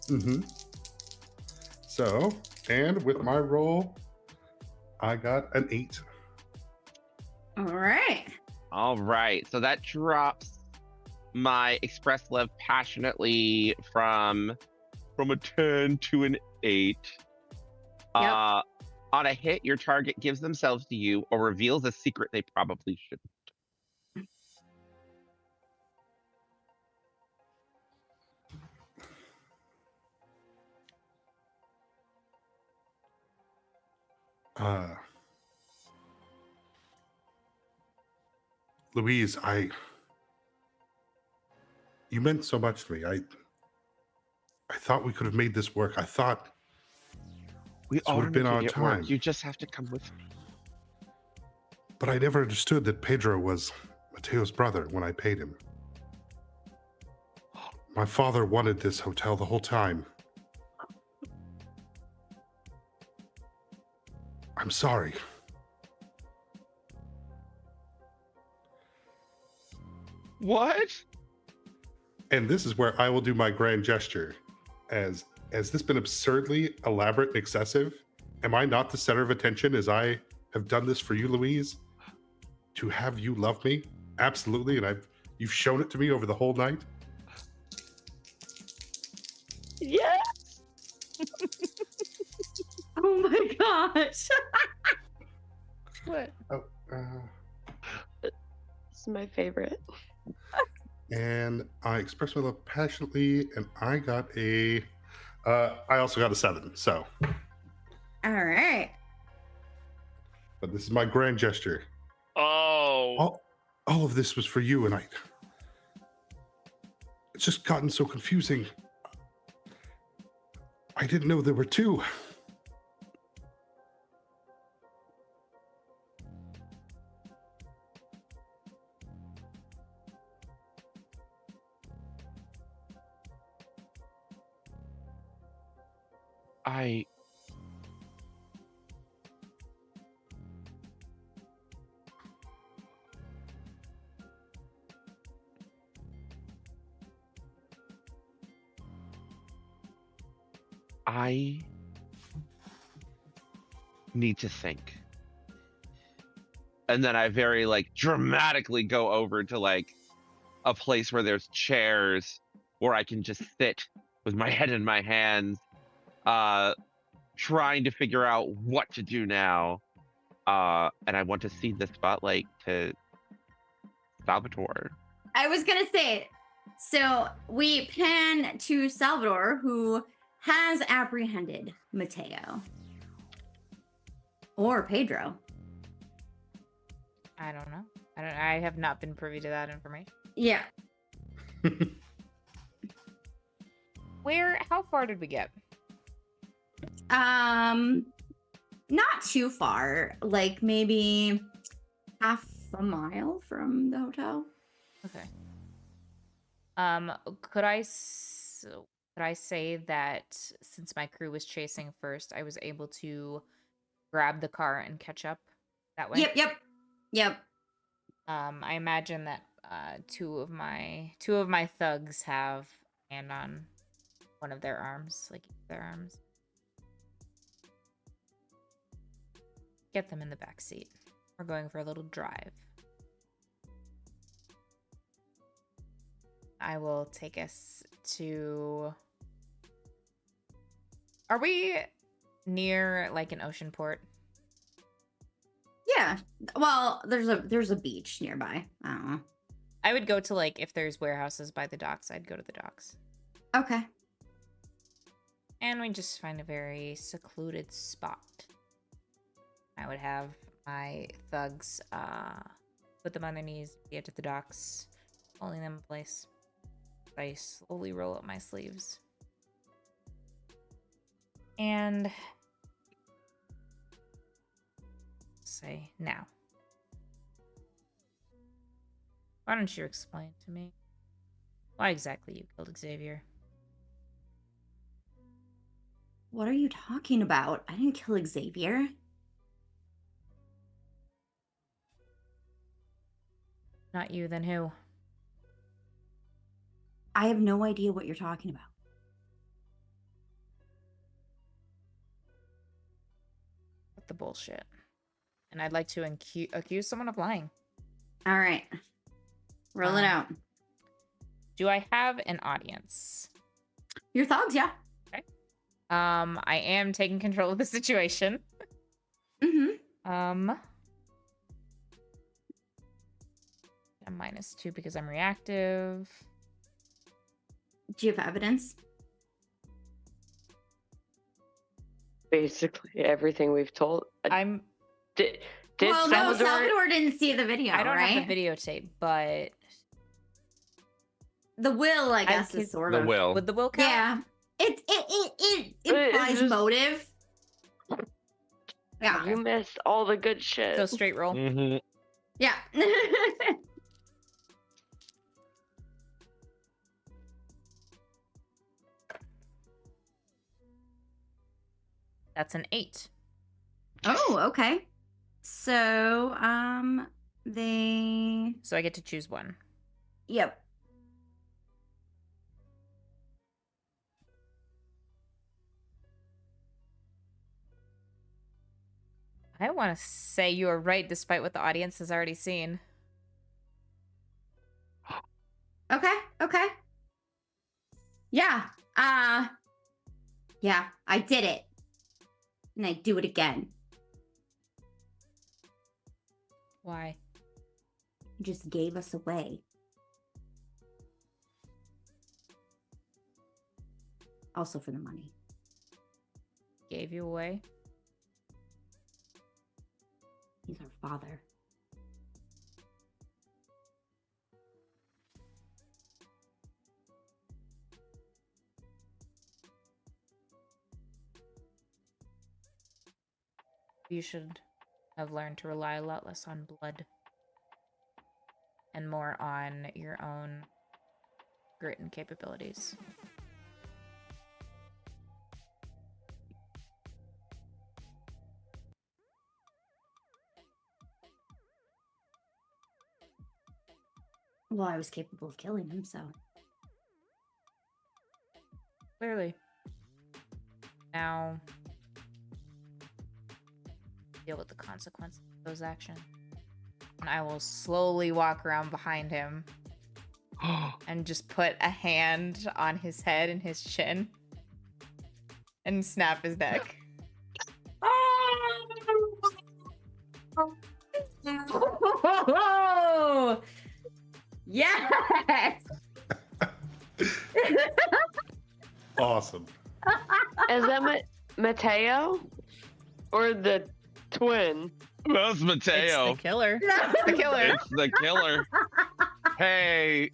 Mm-hmm. So, and with my roll, I got an 8. All right. All right. So that drops my express love passionately from a 10 to an 8. On a hit, your target gives themselves to you or reveals a secret they probably shouldn't. Louise, you meant so much to me. I thought we could have made this work. I thought We this all would have been our it work. time. You just have to come with me. But I never understood that Pedro was Mateo's brother when I paid him. My father wanted this hotel the whole time. I'm sorry. What? And this is where I will do my grand gesture. Has this been absurdly elaborate and excessive? Am I not the center of attention as I have done this for you, Louise? To have you love me? Absolutely, and you've shown it to me over the whole night. Yes. Oh my gosh. What? Oh, This is my favorite. and I expressed my love passionately, and I got a. I also got a 7. So, All right. but this is my grand gesture. Oh. All of this was for you, and it's just gotten so confusing. I didn't know there were 2. I need to think. And then I very dramatically go over to a place where there's chairs where I can just sit with my head in my hands, trying to figure out what to do now. And I want to cede the spotlight to Salvatore. I was going to say, so we pan to Salvador, who has apprehended Mateo. Or Pedro. I don't know. I have not been privy to that information. Yeah. How far did we get? Not too far. Like maybe half a mile from the hotel. Okay. Could I say that since my crew was chasing first, I was able to grab the car and catch up that way? Yep. I imagine that two of my thugs have hand on one of their arms, their arms. Get them in the back seat. We're going for a little drive. I will take us to... Are we near an ocean port? Yeah. Well, there's a beach nearby. I don't know. I would go to if there's warehouses by the docks, I'd go to the docks. Okay. And we just find a very secluded spot. I would have my thugs put them on their knees, get to the docks, holding them in place. I slowly roll up my sleeves. And say, now, why don't you explain to me why exactly you killed Xavier? What are you talking about? I didn't kill Xavier. Not you, then who? I have no idea what you're talking about. What the bullshit? And I'd like to accuse someone of lying. All right. Roll it out. Do I have an audience? Your thugs, yeah. I am taking control of the situation. Mm-hmm. I'm -2 because I'm reactive. Do you have evidence? Basically everything we've told. I'm. Did Well, no, Salvador? Salvador didn't see the video, I don't right? have the videotape, but The will, I guess, could- is sort The of. will. would the will count? Yeah. It implies just- motive. Yeah. You missed all the good shit. So straight roll. Mm-hmm. Yeah. That's an 8. Oh, okay. So, they. So I get to choose one. Yep. I want to say you are right, despite what the audience has already seen. Okay. Okay. Yeah. Yeah, I did it. And I do it again. Why? You just gave us away. Also for the money. Gave you away? He's our father. You should have learned to rely a lot less on blood and more on your own grit and capabilities. Well, I was capable of killing him, so. Clearly. Now, deal with the consequences of those actions. And I will slowly walk around behind him and just put a hand on his head and his chin and snap his neck. Oh, yes. Awesome. Is that Mateo or the twin? That's It's Mateo. the killer. It's the killer. It's the killer. Hey,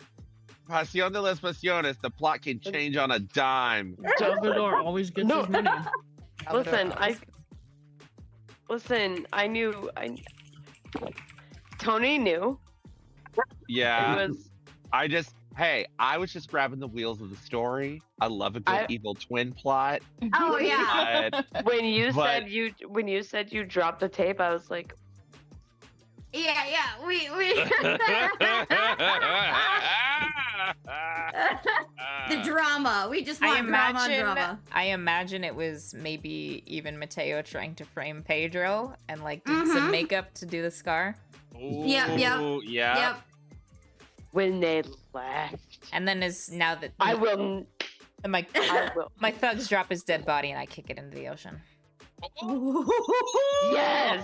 Pasion de las Pasiones, the plot can change on a dime. Salvador always gets No. his money. Listen, I knew. Tony knew. Yeah, It was I was just grabbing the wheels of the story. I love a good I- evil twin plot. Oh, yeah. But when you But- said you dropped the tape. I was like, Yeah. We. The drama. We just want drama on drama. I imagine it was maybe even Mateo trying to frame Pedro and like did some Mhm. makeup to do the scar. Yep. Ooh, yeah. Yep. when they left, And then now that I will. and my I will. my thugs drop his dead body and I kick it into the ocean. Yes.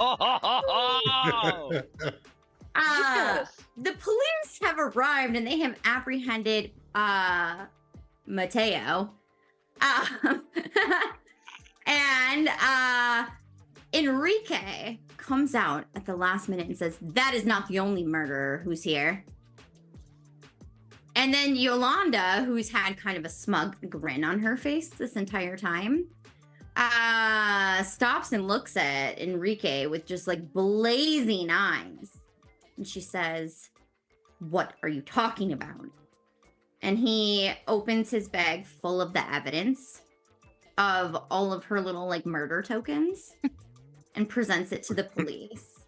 The police have arrived and they have apprehended Mateo. And Enrique comes out at the last minute and says, "That is not the only murderer who's here." And then Yolanda, who's had kind of a smug grin on her face this entire time, stops and looks at Enrique with just like blazing eyes. And she says, "What are you talking about?" And he opens his bag full of the evidence of all of her little like murder tokens and presents it to the police.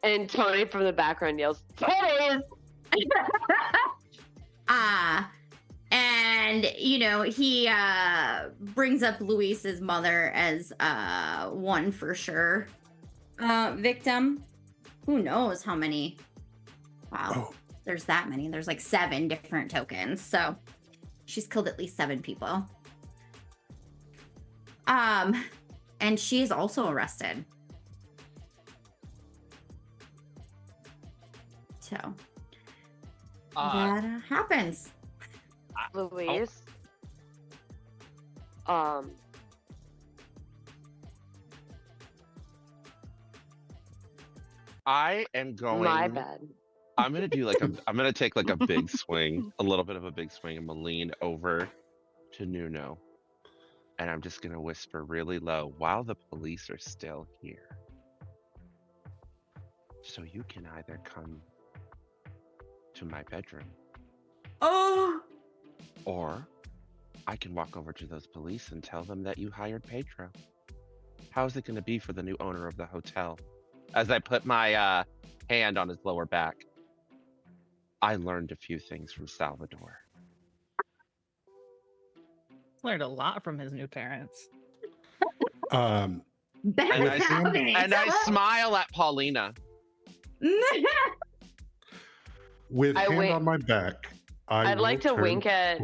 And Tony from the background yells, "Tony!" And you know, he brings up Luis's mother as one for sure victim. Who knows how many? Wow. Oh, There's that many. There's like 7 different tokens. So she's killed at least 7 people. And she is also arrested. So that happens. Louise. I am going. My bad. I'm gonna do like I'm gonna take like a big swing, a little bit of a big swing. I'm gonna lean over to Nuno, and I'm just gonna whisper really low while the police are still here. So you can either come to my bedroom, Oh, or I can walk over to those police and tell them that you hired Pedro. How's it gonna be for the new owner of the hotel? As I put my hand on his lower back. I learned a few things from Salvador. Learned a lot from his new parents. that And is I, happening. and I smile at Paulina. with I hand wink- on my back, I'd will like to turn- wink at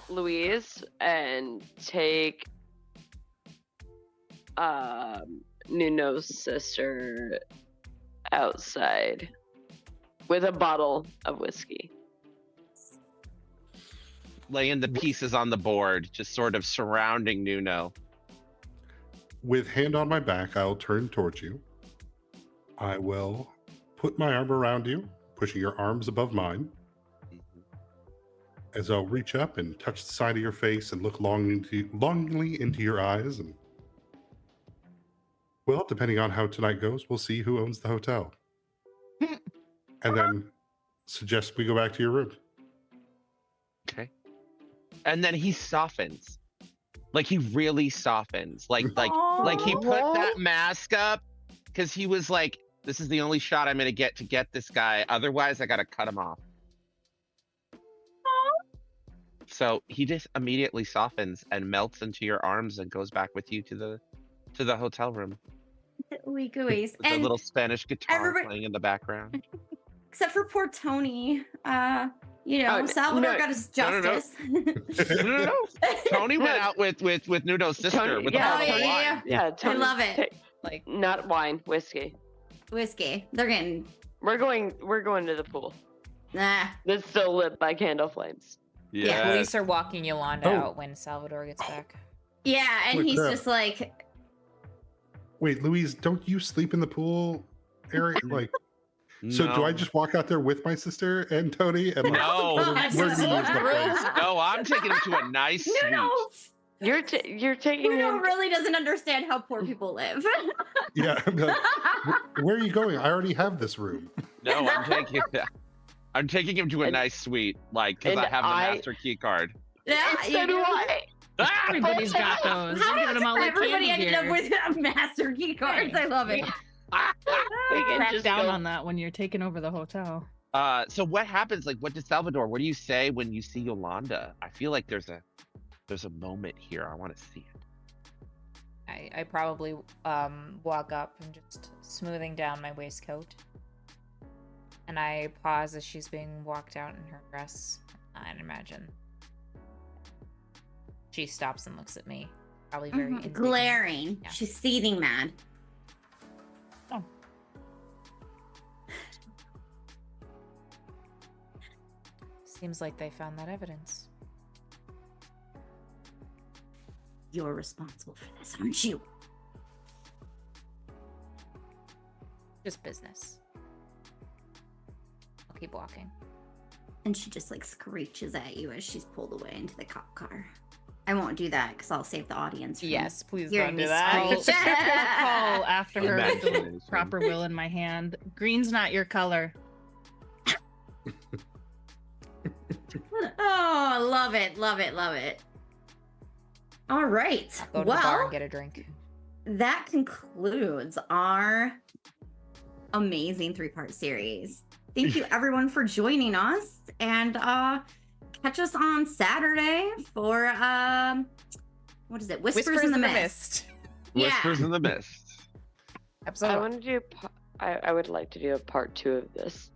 Louise and take Nuno's sister outside with a bottle of whiskey. Laying the pieces on the board, just sort of surrounding Nuno. With hand on my back, I'll turn towards you. I will put my arm around you, pushing your arms above mine, as I'll reach up and touch the side of your face and look longingly into your eyes. And well, depending on how tonight goes, we'll see who owns the hotel. And then suggest we go back to your room. Okay. And then he softens. Like he really softens. Like he put that mask up because he was like, this is the only shot I'm gonna get to get this guy. Otherwise I gotta cut him off. So he just immediately softens and melts into your arms and goes back with you to the hotel room. With With a and little Spanish guitar everybody- playing in the background. except for poor Tony, you know, Oh, Salvador no. got his No, no, no. justice. No. Tony went No. out with Nuno's sister Tony- with yeah, a bottle of yeah, wine. Yeah, I Tony, love it. Like, not wine, whiskey. Whiskey. They're getting We're going to the pool. nah. That's still lit by candle flames. Yeah, police are walking Yolanda Oh. out when Salvador gets back. Yeah, and Holy he's crap. just like, Wait, Louise, don't you sleep in the pool area? Like, so do I No. just walk out there with my sister and Tony? And like, No. where do we use my place? No, I'm taking him to a nice suite. Nuno, You're taking Nuno him. really doesn't understand how poor people live. Yeah. I'm like, where are you going? I already have this room. No, I'm taking him to a And- nice suite, like because I and have the I- master key card. Yeah, So you do do. I. Ah! Everybody's got those. How I'm giving them all like everybody candy ended up here. with master key cards. I love it. We can Crack just down go- on that when you're taking over the hotel. So what happens? Like, what does Salvador? What do you say when you see Yolanda? I feel like there's a moment here. I want to see it. I probably walk up and just smoothing down my waistcoat. And I pause as she's being walked out in her dress. And imagine. She stops and looks at me. Probably very indignant. Glaring. Yeah. She's seething mad. Seems like they found that evidence. You're responsible for this, aren't you? Just business. I'll keep walking. And she just like screeches at you as she's pulled away into the cop car. I won't do that because I'll save the audience. From Yes, please hearing don't me do that. screech. I'll call after her with the Imagination. proper will in my hand. Green's not your color. Oh, love it, love it, love it. All right. Go to the bar Well, and get a drink. that concludes our amazing 3-part series. Thank you everyone for joining us, and catch us on Saturday for what is it? Whispers in the Mist. Yeah. Whispers in the Mist. Episode I 1. want to do. I would like to do a part 2 of this.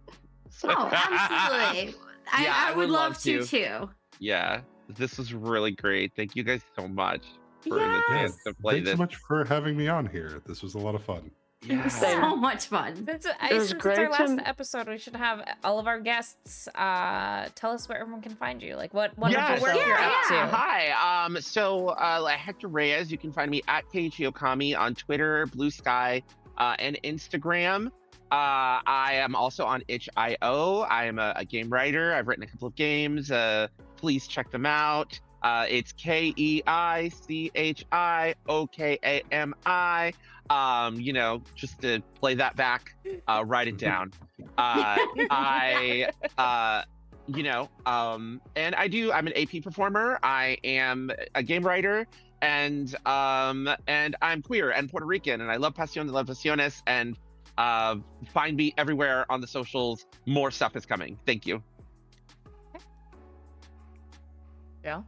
So, Oh, absolutely. Yeah, I I would would love love to to. too. Yeah, this was really great. Thank you guys so much for the Yes. chance to play Thanks this. so much for having me on here. This was a lot of fun. It was Same. so much fun. Since It was it's our great last to- episode, we should have all of our guests tell us where everyone can find you. Like what wonderful Yes. work you're Yeah, up to. yeah. Hi. So Hector Reyes, you can find me at Keiichi Okami on Twitter, Blue Sky, and Instagram. I am also on itch.io. I am a game writer. I've written a couple of games. Please check them out. It's KEICHIOKAMI. Just to play that back, write it down. And I'm an AP performer. I am a game writer, and I'm queer and Puerto Rican, and I love Pasion, I love Pasiones, and find me everywhere on the socials. More stuff is coming. Thank you. Yeah.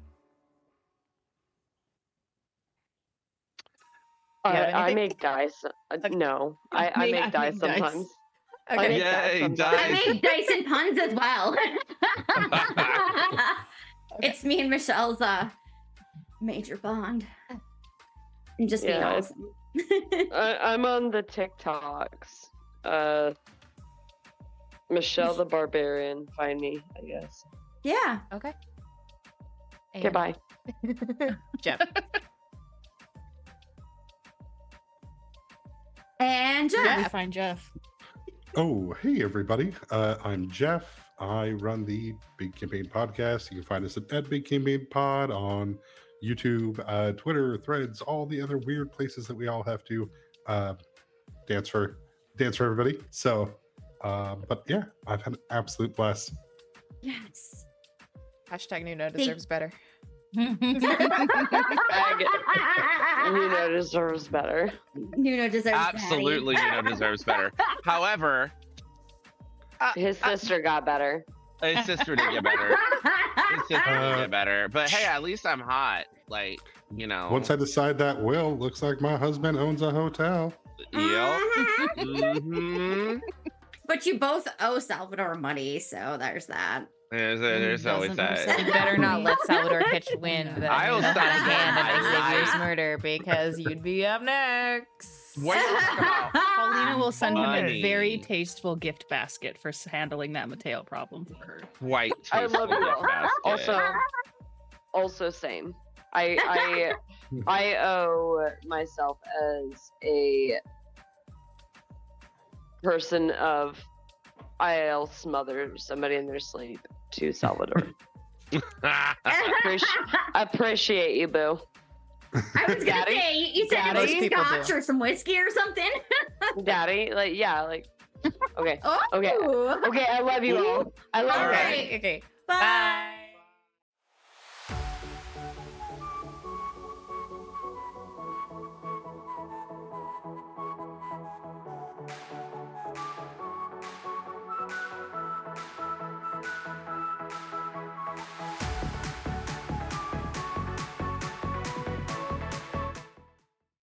I, You have I anything? make dice. No, I I make dice make dice. sometimes. I Okay. make Yay, sometimes. dice. I make dice and puns as well. It's me and Michelle's major bond. And just being Yeah, awesome. I'm on the TikToks. Michelle the Barbarian. Find me, I guess. Yeah. Okay. Okay, bye. Jeff. And Jeff. Where do we find Jeff? Oh, hey, everybody. I'm Jeff. I run the Big Campaign podcast. You can find us at Big Campaign Pod on YouTube, Twitter, Threads, all the other weird places that we all have to dance for everybody. So, but yeah, I've had an absolute blast. Yes. Hashtag Nuno deserves better. Nuno deserves better. Nuno deserves Absolutely, Nuno deserves better. However, His sister got better. his sister did get better. His sister did get better. But hey, at least I'm hot. Like, Once I decide that will, looks like my husband owns a hotel. Yep. Mhm. But you both owe Salvador money, so there's that. There's always Doesn't that. You better not let Salvador catch wind that I you will had a stop hand in that. Xavier's murder because you'd be up next. What are you talking about? Paulina will send him a Money. very tasteful gift basket for handling that Mateo problem for her. White. I love you all. basket. Also same. I owe myself as a person of I'll smother somebody in their sleep to Salvador. Appreciate you, boo. I was gonna Daddy? say, you said it Most was people scotch do. or some whiskey or something. Daddy, okay. Oh, Okay. Okay, I love you all. I love All you all. right. Okay. Bye. Bye.